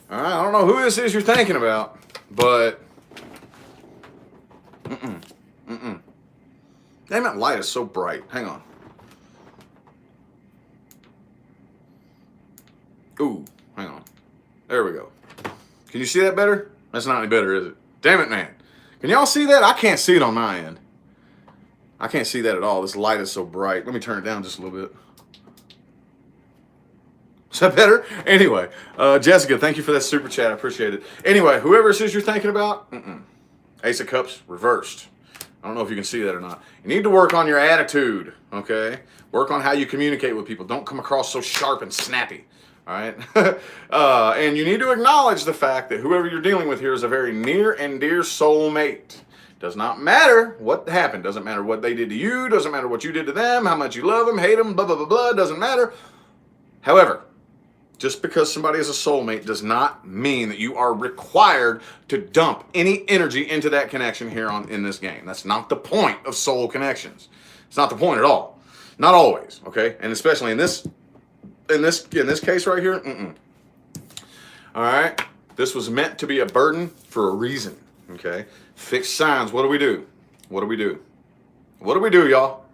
All right, I don't know who this is you're thinking about, but damn, that light is so bright. Hang on. Ooh, hang on. There we go. Can you see that better? That's not any better, is it? Damn it, man. Can y'all see that? I can't see it on my end. I can't see that at all. This light is so bright. Let me turn it down just a little bit. Is that better? Anyway, Jessica, thank you for that super chat. I appreciate it. Anyway, whoever it is you're thinking about, Ace of Cups reversed. I don't know if you can see that or not. You need to work on your attitude, okay? Work on how you communicate with people. Don't come across so sharp and snappy, all right? And you need to acknowledge the fact that whoever you're dealing with here is a very near and dear soulmate. Does not matter what happened. Doesn't matter what they did to you. Doesn't matter what you did to them, how much you love them, hate them, blah, blah, blah, blah. Doesn't matter. However, just because somebody is a soulmate does not mean that you are required to dump any energy into that connection here in this game. That's not the point of soul connections. It's not the point at all. Not always, okay? And especially in this case right here, All right? This was meant to be a burden for a reason, okay? Fixed signs, what do we do? What do we do? What do we do, y'all?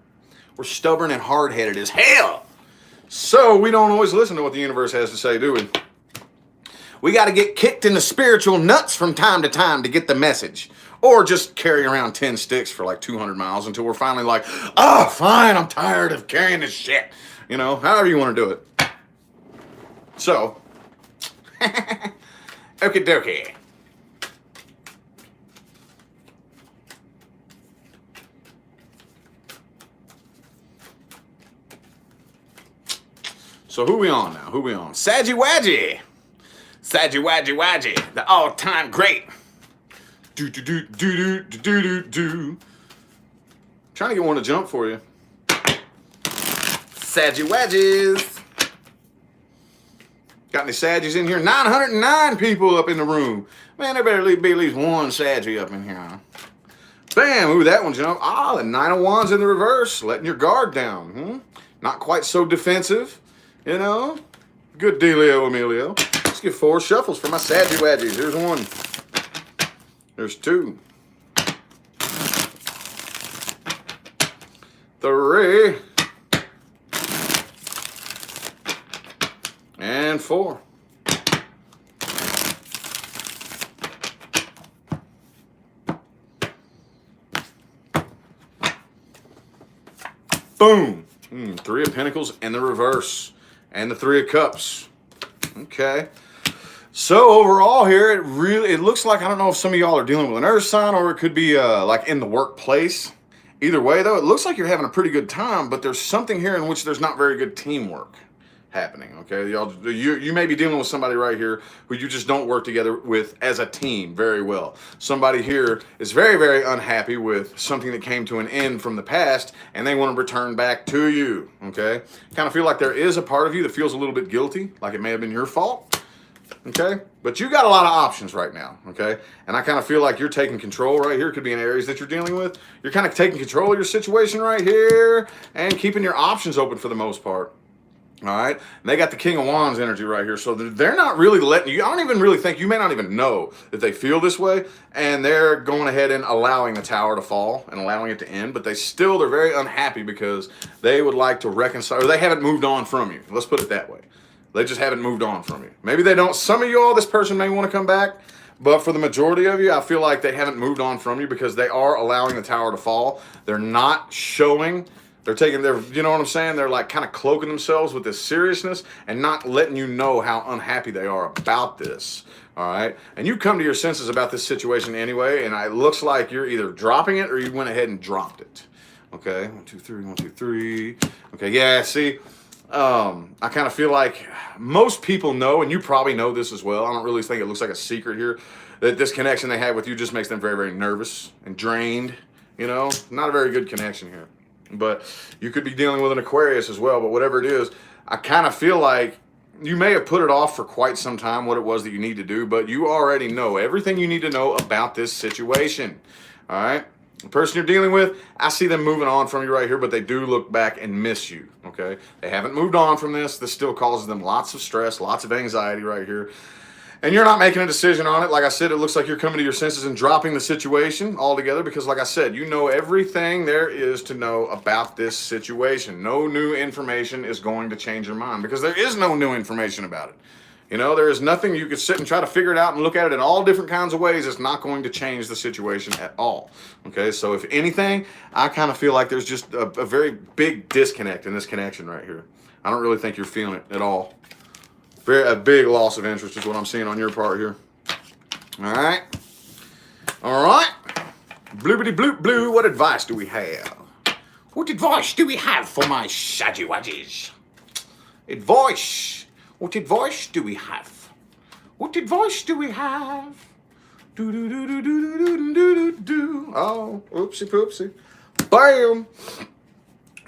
We're stubborn and hard-headed as hell. So we don't always listen to what the universe has to say, do we? We got to get kicked in the spiritual nuts from time to time to get the message. Or just carry around 10 sticks for like 200 miles until we're finally like, fine, I'm tired of carrying this shit. However you want to do it. So, okie dokie. So who we on now? Who we on? Saggy Wadgy, the all-time great. Trying to get one to jump for you. Saggy Wadges. Got any Saggies in here? 909 people up in the room. Man, there better be at least one Saggy up in here. Bam! Ooh, that one jumped. The 9 of Wands in the reverse. Letting your guard down. Not quite so defensive. Good dealio, Emilio. Let's get 4 shuffles for my Saggy Wadgies. Here's 1. There's 2. 3. And 4. Boom. 3 of Pentacles in the reverse. And the 3 of Cups. Okay. So overall here, it looks like, I don't know if some of y'all are dealing with an earth sign or it could be like in the workplace. Either way though, it looks like you're having a pretty good time, but there's something here in which there's not very good teamwork happening, okay? You may be dealing with somebody right here who you just don't work together with as a team very well. Somebody here is very, very unhappy with something that came to an end from the past and they want to return back to you, okay? Kind of feel like there is a part of you that feels a little bit guilty, like it may have been your fault, okay? But you got a lot of options right now, okay? And I kind of feel like you're taking control right here. Could be an Aries that you're dealing with. You're kind of taking control of your situation right here and keeping your options open for the most part. All right, and they got the King of Wands energy right here, so they're not really letting you. I don't even really think you may not even know that they feel this way, and they're going ahead and allowing the tower to fall and allowing it to end. But they're very unhappy because they would like to reconcile, or they haven't moved on from you. Let's put it that way. They just haven't moved on from you. Maybe they don't. Some of you all, this person may want to come back, but for the majority of you, I feel like they haven't moved on from you because they are allowing the tower to fall. They're not showing. They're taking their, you know what I'm saying? They're like kind of cloaking themselves with this seriousness and not letting you know how unhappy they are about this. All right. And you come to your senses about this situation anyway. And it looks like you're either dropping it or you went ahead and dropped it. Okay. 1, 2, 3, 1, 2, 3. Okay. Yeah. See, I kind of feel like most people know, and you probably know this as well. I don't really think it looks like a secret here that this connection they have with you just makes them very, very nervous and drained. You know, not a very good connection here. But you could be dealing with an Aquarius as well. But whatever it is, I kind of feel like you may have put it off for quite some time, what it was that you need to do. But you already know everything you need to know about this situation. All right? The person you're dealing with, I see them moving on from you right here, but they do look back and miss you. Okay? They haven't moved on from this. This still causes them lots of stress, lots of anxiety right here. And you're not making a decision on it. Like I said, it looks like you're coming to your senses and dropping the situation altogether because, like I said, you know everything there is to know about this situation. No new information is going to change your mind because there is no new information about it. You know, there is nothing you could sit and try to figure it out and look at it in all different kinds of ways. It's not going to change the situation at all. Okay, so if anything, I kind of feel like there's just a very big disconnect in this connection right here. I don't really think you're feeling it at all. A big loss of interest is what I'm seeing on your part here. All right. All right. Bloopity bloop blue. What advice do we have? What advice do we have for my shaggy wadges? Advice. What advice do we have? What advice do we have? Do do do do do do do do do. Oh, oopsie poopsie. Bam.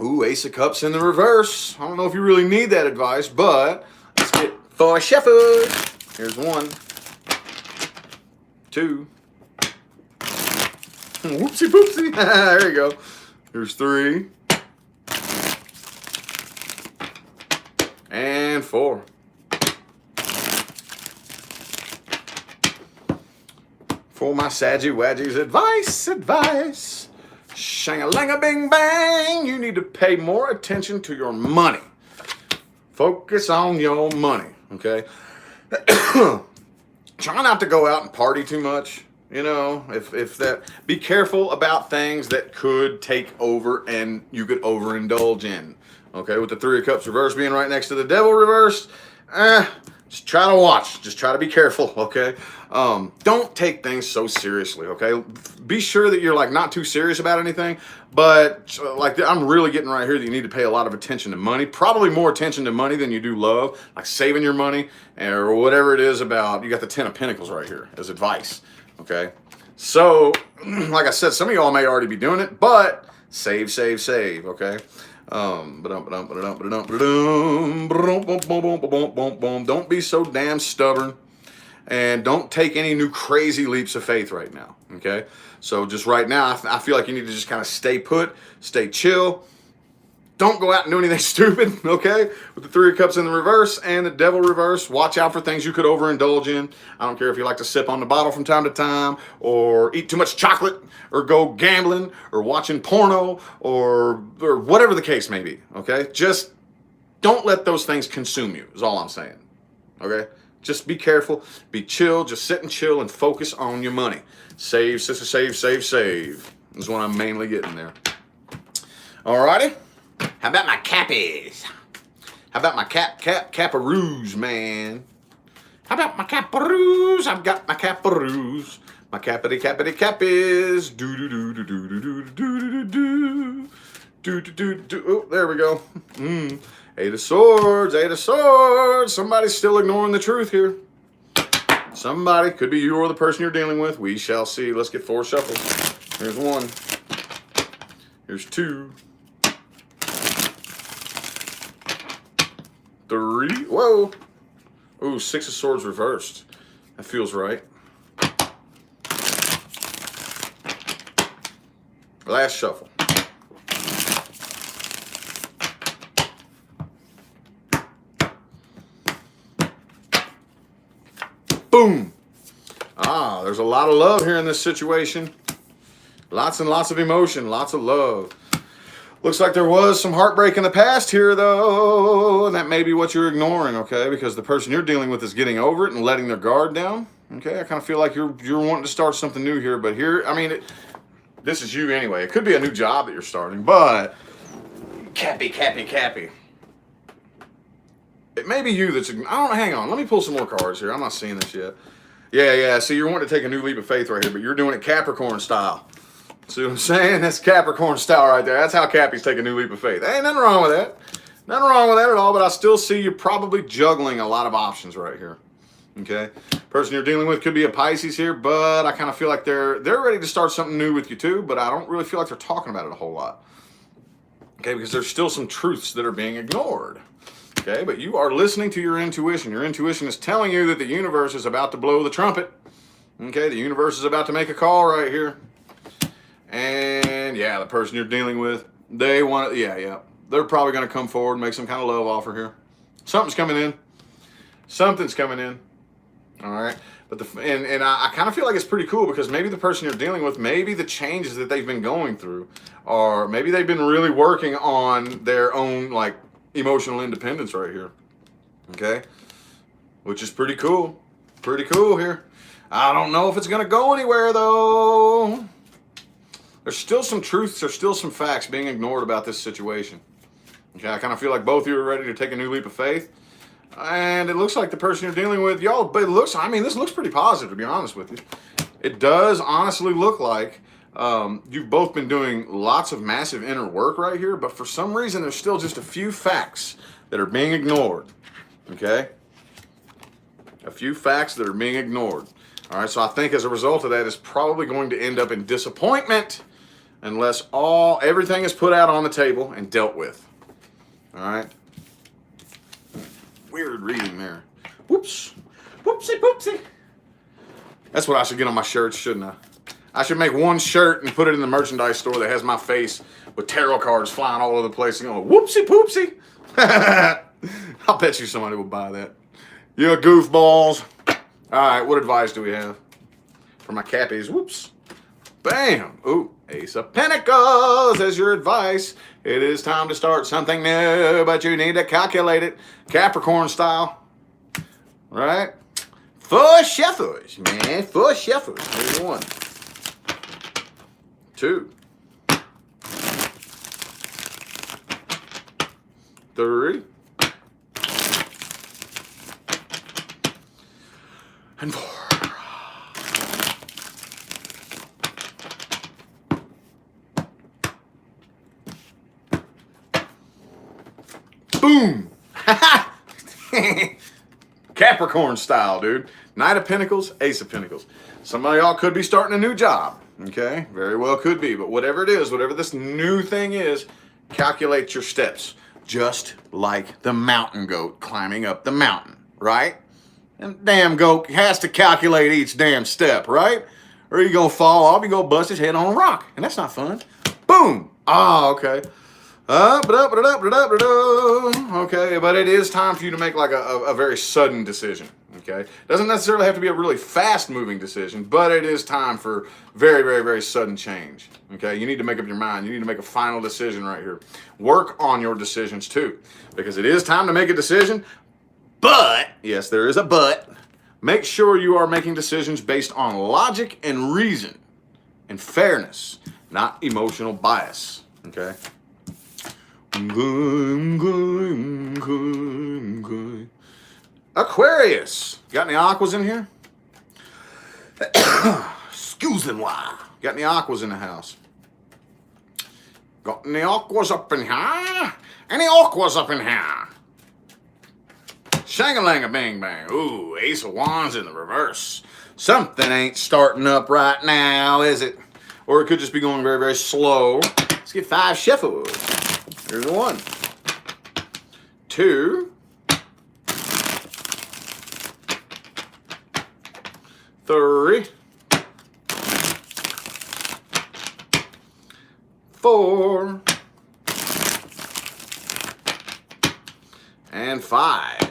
Ooh, Ace of Cups in the reverse. I don't know if you really need that advice, but let's get for shuffle. Here's 1, 2. Whoopsie poopsie. There you go. Here's 3. And 4. For my Saggy Wadgies, advice. Shang-a-lang-a-bing bang. You need to pay more attention to your money. Focus on your money, okay? Try not to go out and party too much. You know, if that, be careful about things that could take over and you could overindulge in. Okay, with the 3 of Cups reverse being right next to the Devil reverse, just try to watch. Just try to be careful, okay? Don't take things so seriously, okay? Be sure that you're like not too serious about anything, but like I'm really getting right here that you need to pay a lot of attention to money, probably more attention to money than you do love, like saving your money or whatever it is about. You got the 10 of Pentacles right here as advice, okay? So, like I said, some of y'all may already be doing it, but save, okay? Don't be so damn stubborn and don't take any new crazy leaps of faith right now, okay? So just right now, I feel like you need to just kind of stay put, stay chill. Don't go out and do anything stupid, okay? With the 3 of Cups in the reverse and the Devil reverse, watch out for things you could overindulge in. I don't care if you like to sip on the bottle from time to time or eat too much chocolate or go gambling or watching porno or whatever the case may be, okay? Just don't let those things consume you is all I'm saying, okay? Just be careful, be chill, just sit and chill and focus on your money. Save, sister, save is what I'm mainly getting there. Alrighty? How about my cappies? How about my caparoos, man? How about my capparoos? I've got my caparoos. My cappies. Do. Oh, there we go. 8 of Swords. Somebody's still ignoring the truth here. Somebody, could be you or the person you're dealing with. We shall see. Let's get 4 shuffles. Here's 1. Here's 2. 3. Whoa. Ooh, 6 of Swords reversed. That feels right. Last shuffle. Boom. Ah, there's a lot of love here in this situation. Lots and lots of emotion, lots of love. Looks like there was some heartbreak in the past here, though, and that may be what you're ignoring, okay? Because the person you're dealing with is getting over it and letting their guard down, okay? I kind of feel like you're wanting to start something new here, but here, I mean, this is you anyway. It could be a new job that you're starting, but Cappy. It may be you that's, I don't know, hang on. Let me pull some more cards here. I'm not seeing this yet. Yeah, see, you're wanting to take a new leap of faith right here, but you're doing it Capricorn style. See what I'm saying? That's Capricorn style right there. That's how Cappy's taking a new leap of faith. Ain't nothing wrong with that. Nothing wrong with that at all, but I still see you probably juggling a lot of options right here. Okay? Person you're dealing with could be a Pisces here, but I kind of feel like they're ready to start something new with you too, but I don't really feel like they're talking about it a whole lot. Okay? Because there's still some truths that are being ignored. Okay? But you are listening to your intuition. Your intuition is telling you that the universe is about to blow the trumpet. Okay? The universe is about to make a call right here. And yeah, the person you're dealing with, they want to, yeah. They're probably going to come forward and make some kind of love offer here. Something's coming in. Something's coming in. All right. But I kind of feel like it's pretty cool because maybe the person you're dealing with, maybe the changes that they've been going through, or maybe they've been really working on their own like emotional independence right here. Okay. Which is pretty cool. Pretty cool here. I don't know if it's going to go anywhere though. There's still some truths, there's still some facts being ignored about this situation. Okay, I kind of feel like both of you are ready to take a new leap of faith. And it looks like the person you're dealing with, y'all, but this looks pretty positive, to be honest with you. It does honestly look like you've both been doing lots of massive inner work right here, but for some reason, there's still just a few facts that are being ignored. Okay? A few facts that are being ignored. All right, so I think as a result of that, it's probably going to end up in disappointment unless everything is put out on the table and dealt with. All right? Weird reading there. Whoops. Whoopsie poopsie. That's what I should get on my shirts, shouldn't I? I should make one shirt and put it in the merchandise store that has my face with tarot cards flying all over the place and going, whoopsie poopsie. I'll bet you somebody will buy that. You goofballs. All right, what advice do we have for my Cappies? Whoops. Bam. Ooh, Ace of Pentacles as your advice. It is time to start something new, but you need to calculate it Capricorn style. Right? Four shuffles, man. Four shuffles. Here's 1, 2, 3, and 4. Boom! Capricorn style, dude. Knight of Pentacles, Ace of Pentacles. Some of y'all could be starting a new job. Okay? Very well could be. But whatever it is, whatever this new thing is, calculate your steps. Just like the mountain goat climbing up the mountain. Right? And damn goat has to calculate each damn step, right? Or you gonna fall off, you gonna bust his head on a rock. And that's not fun. Boom! Ah, okay. Okay, but it is time for you to make like a very sudden decision. Okay? Doesn't necessarily have to be a really fast moving decision, but it is time for very, very, very sudden change. Okay? You need to make up your mind. You need to make a final decision right here. Work on your decisions too, because it is time to make a decision. But, yes, there is a but, make sure you are making decisions based on logic and reason and fairness, not emotional bias, okay? Aquarius, got any aquas in here? Excusez-moi. Got any aquas in the house? Got any aquas up in here? Any aquas up in here? Shang-a-lang-a-bang-bang. Ooh, Ace of Wands in the reverse. Something ain't starting up right now, is it? Or it could just be going very, very slow. Let's get 5 shuffles. Here's 1, 2, 3, 4, and 5.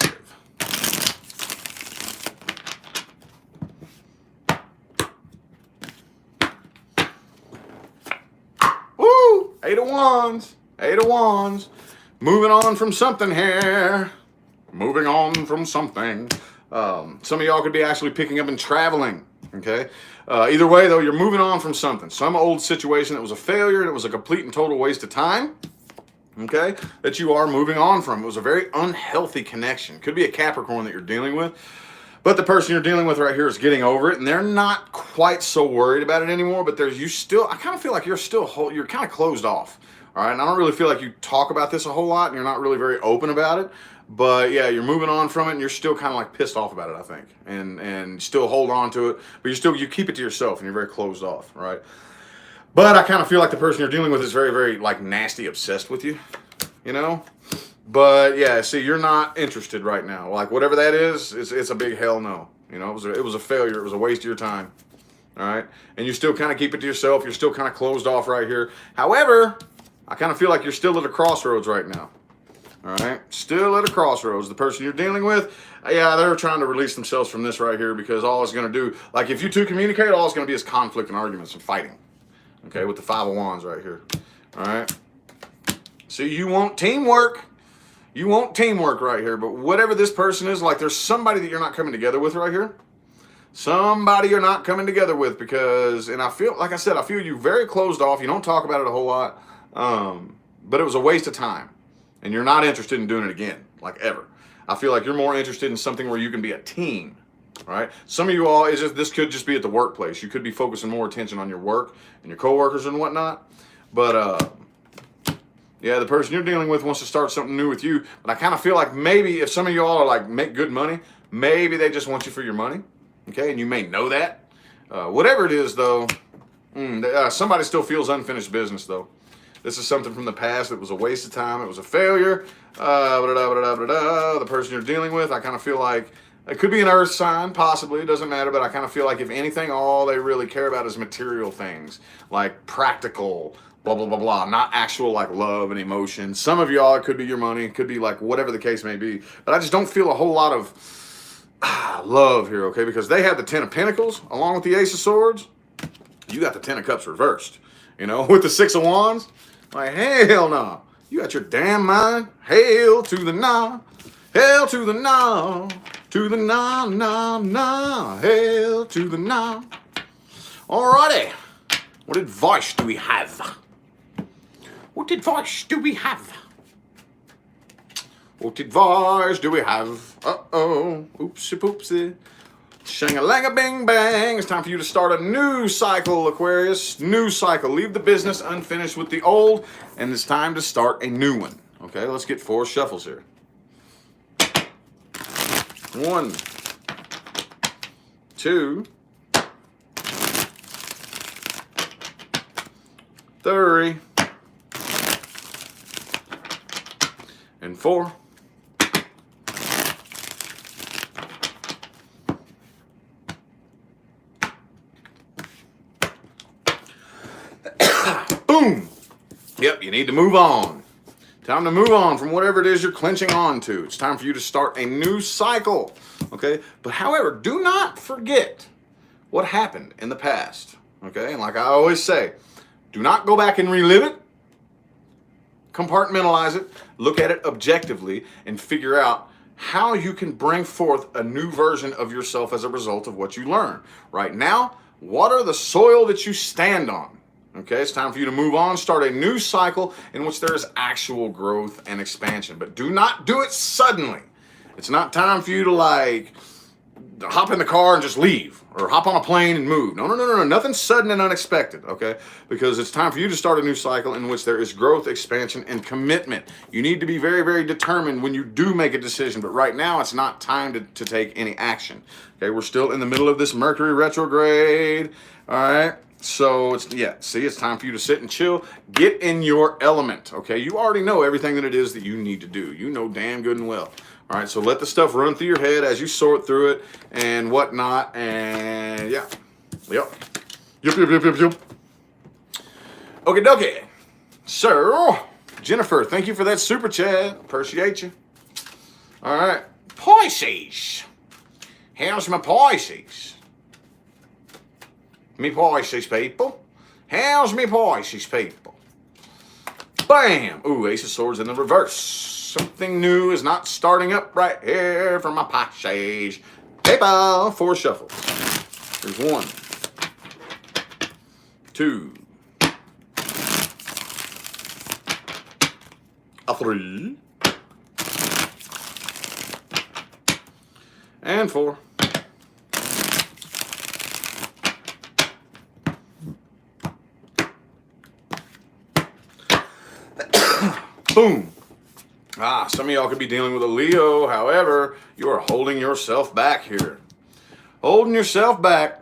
Eight of Wands. Eight of Wands. Moving on from something here. Moving on from something. Some of y'all could be actually picking up and traveling. Okay. Either way, though, you're moving on from something. Some old situation that was a failure and it was a complete and total waste of time. Okay. That you are moving on from. It was a very unhealthy connection. Could be a Capricorn that you're dealing with. But the person you're dealing with right here is getting over it, and they're not quite so worried about it anymore. But I kind of feel like you're kind of closed off. All right. And I don't really feel like you talk about this a whole lot, and you're not really very open about it. But yeah, you're moving on from it, and you're still kind of like pissed off about it, I think, and still hold on to it. But you keep it to yourself, and you're very closed off, right? But I kind of feel like the person you're dealing with is very, very like nasty, obsessed with you, you know. But yeah, see, you're not interested right now. Like whatever that is, it's a big hell no. You know, it was a failure. It was a waste of your time. All right, and you still kind of keep it to yourself. You're still kind of closed off right here. However, I kind of feel like you're still at a crossroads right now. All right, still at a crossroads. The person you're dealing with, yeah, they're trying to release themselves from this right here because all it's going to do, like if you two communicate, all it's going to be is conflict and arguments and fighting. Okay, with the Five of Wands right here. All right. See, you want teamwork. You want teamwork right here, but whatever this person is, like there's somebody that you're not coming together with right here. Somebody you're not coming together with because, and I feel, like I said, I feel you very closed off. You don't talk about it a whole lot, but it was a waste of time. And you're not interested in doing it again, like ever. I feel like you're more interested in something where you can be a team, right? Some of you all, this could just be at the workplace. You could be focusing more attention on your work and your coworkers and whatnot. But yeah, the person you're dealing with wants to start something new with you. But I kind of feel like maybe if some of you all are like make good money, maybe they just want you for your money, okay? And you may know that. Whatever it is, though, somebody still feels unfinished business, though. This is something from the past that was a waste of time. It was a failure. The person you're dealing with, I kind of feel like it could be an earth sign, possibly. It doesn't matter, but I kind of feel like if anything, all they really care about is material things, like practical, blah, blah, blah, blah, not actual like love and emotion. Some of y'all, it could be your money. It could be like whatever the case may be. But I just don't feel a whole lot of love here, okay? Because they have the Ten of Pentacles along with the Ace of Swords. You got the Ten of Cups reversed, you know, with the Six of Wands. Like, hell no. You got your damn mind. Hail to the nah. Hail to the nah. To the nah, nah, nah. Hail to the nah. Alrighty. What advice do we have? What advice do we have? What advice do we have? Uh-oh. Oopsie poopsie. Shang-a-lang-a-bing-bang. It's time for you to start a new cycle, Aquarius. New cycle. Leave the business unfinished with the old, and it's time to start a new one. Okay, let's get 4 shuffles here. 1, 2, 3, and 4. Boom! Yep, you need to move on. Time to move on from whatever it is you're clenching on to. It's time for you to start a new cycle, okay? But however, do not forget what happened in the past, okay? And like I always say, do not go back and relive it. Compartmentalize it. Look at it objectively and figure out how you can bring forth a new version of yourself as a result of what you learn. Right now, water the soil that you stand on. Okay, it's time for you to move on, start a new cycle in which there is actual growth and expansion. But do not do it suddenly. It's not time for you to like hop in the car and just leave or hop on a plane and move. No. Nothing sudden and unexpected, okay? Because it's time for you to start a new cycle in which there is growth, expansion, and commitment. You need to be very, very determined when you do make a decision. But right now, it's not time to take any action. Okay, we're still in the middle of this Mercury retrograde, all right? So it's time for you to sit and chill, get in your element, okay? You already know everything that it is that you need to do. You know damn good and well. All right, so let the stuff run through your head as you sort through it and whatnot, and yeah. Yep. Okie dokie. So, Jennifer, thank you for that super chat. Appreciate you. All right. Pisces. How's my Pisces? Me Pisces people. How's me Pisces people? Bam! Ooh, Ace of Swords in the reverse. Something new is not starting up right here for my Pisces. Paper, 4 shuffles. There's 1, 2, a 3, and 4. Boom. Some of y'all could be dealing with a Leo. However, you are holding yourself back here. Holding yourself back.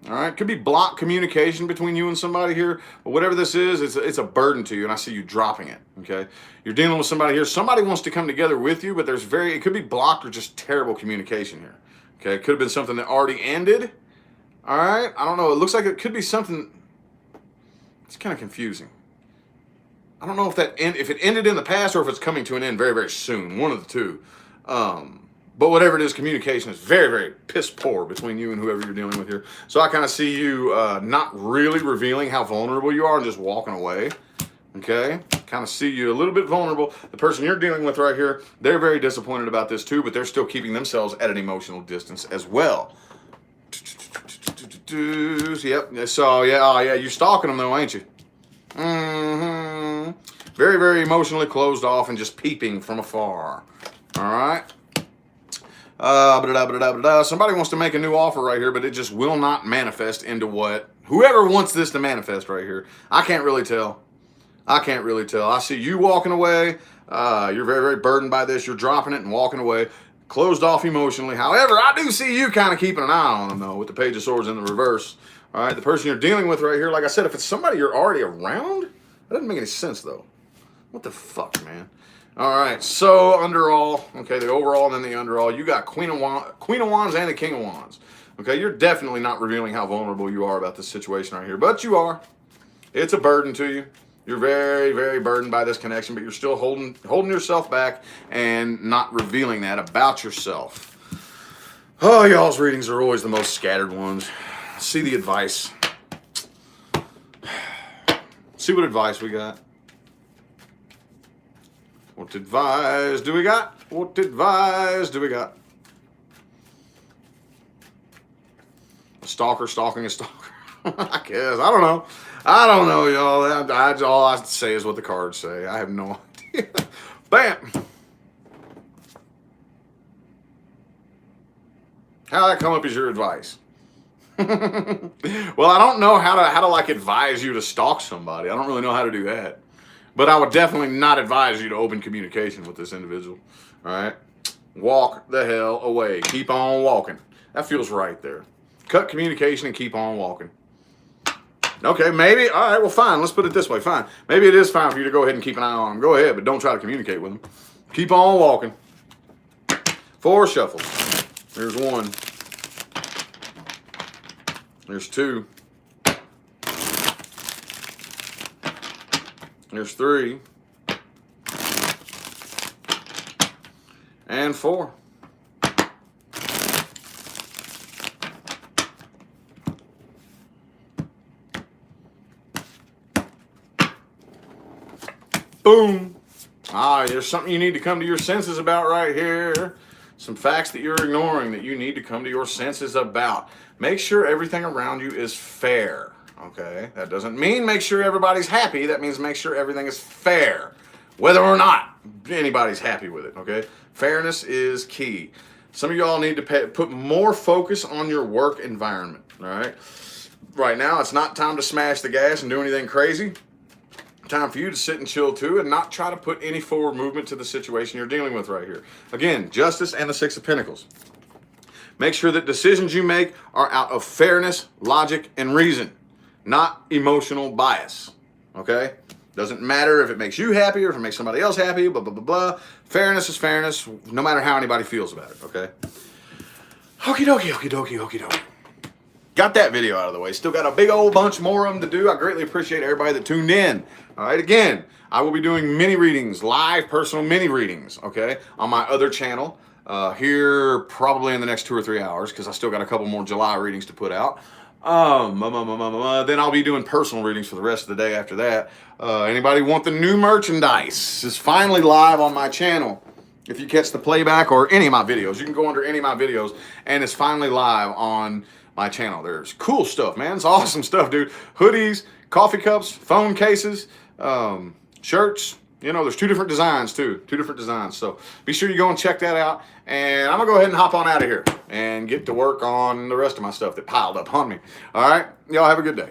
All right. Could be blocked communication between you and somebody here. But whatever this is, it's a burden to you. And I see you dropping it. Okay. You're dealing with somebody here. Somebody wants to come together with you, but it could be blocked or just terrible communication here. Okay. It could have been something that already ended. All right. I don't know. It looks like it could be something. It's kind of confusing. I don't know if if it ended in the past or if it's coming to an end very, very soon. One of the two. But whatever it is, communication is very, very piss poor between you and whoever you're dealing with here. So I kind of see you not really revealing how vulnerable you are and just walking away. Okay? Kind of see you a little bit vulnerable. The person you're dealing with right here, they're very disappointed about this too, but they're still keeping themselves at an emotional distance as well. Yep. So, yeah, you're stalking them though, ain't you? Mm-hmm. Very, very emotionally closed off and just peeping from afar. All right. Somebody wants to make a new offer right here, but it just will not manifest into what whoever wants this to manifest right here. I can't really tell. I see you walking away. You're very, very burdened by this. You're dropping it and walking away, closed off emotionally. However, I do see you kind of keeping an eye on them though, with the Page of Swords in the reverse. All right, the person you're dealing with right here, like I said, if it's somebody you're already around, that doesn't make any sense, though. What the fuck, man? All right, so underall, okay, the overall and then the underall, you got Queen of Wands and the King of Wands. Okay, you're definitely not revealing how vulnerable you are about this situation right here, but you are. It's a burden to you. You're very, very burdened by this connection, but you're still holding yourself back and not revealing that about yourself. Oh, y'all's readings are always the most scattered ones. See the advice. See what advice we got. What advice do we got? What advice do we got? A stalker stalking a stalker. I guess. I don't know. Y'all. All I say is what the cards say. I have no idea. Bam. How'd that come up as your advice? Well, I don't know how to like advise you to stalk somebody. I don't really know how to do that. But I would definitely not advise you to open communication with this individual. All right? Walk the hell away. Keep on walking. That feels right there. Cut communication and keep on walking. Okay, maybe. All right, well, fine. Let's put it this way. Fine. Maybe it is fine for you to go ahead and keep an eye on them. Go ahead, but don't try to communicate with them. Keep on walking. 4 shuffles. There's 1. There's 2. There's 3. And 4. Boom. There's something you need to come to your senses about right here. Some facts that you're ignoring that you need to come to your senses about. Make sure everything around you is fair, okay? That doesn't mean make sure everybody's happy. That means make sure everything is fair, whether or not anybody's happy with it, okay? Fairness is key. Some of y'all need to put more focus on your work environment, all right? Right now, it's not time to smash the gas and do anything crazy. Time for you to sit and chill too and not try to put any forward movement to the situation you're dealing with right here. Again, Justice and the 6 of Pentacles. Make sure that decisions you make are out of fairness, logic, and reason, not emotional bias, okay? Doesn't matter if it makes you happy or if it makes somebody else happy, blah, blah, blah, blah. Fairness is fairness, no matter how anybody feels about it, okay? Okie dokie, okie dokie, okie dokie. Got that video out of the way. Still got a big old bunch more of them to do. I greatly appreciate everybody that tuned in. All right, again, I will be doing mini readings, live personal mini readings, okay, on my other channel here probably in the next 2 or 3 hours because I still got a couple more July readings to put out. Then I'll be doing personal readings for the rest of the day after that. Anybody want the new merchandise? It's finally live on my channel. If you catch the playback or any of my videos, you can go under any of my videos, and it's finally live on my channel. There's cool stuff, man. It's awesome stuff, dude. Hoodies, coffee cups, phone cases, shirts. You know, there's 2 different designs too. 2 different designs. So be sure you go and check that out. And I'm gonna go ahead and hop on out of here and get to work on the rest of my stuff that piled up on me. All right, y'all have a good day.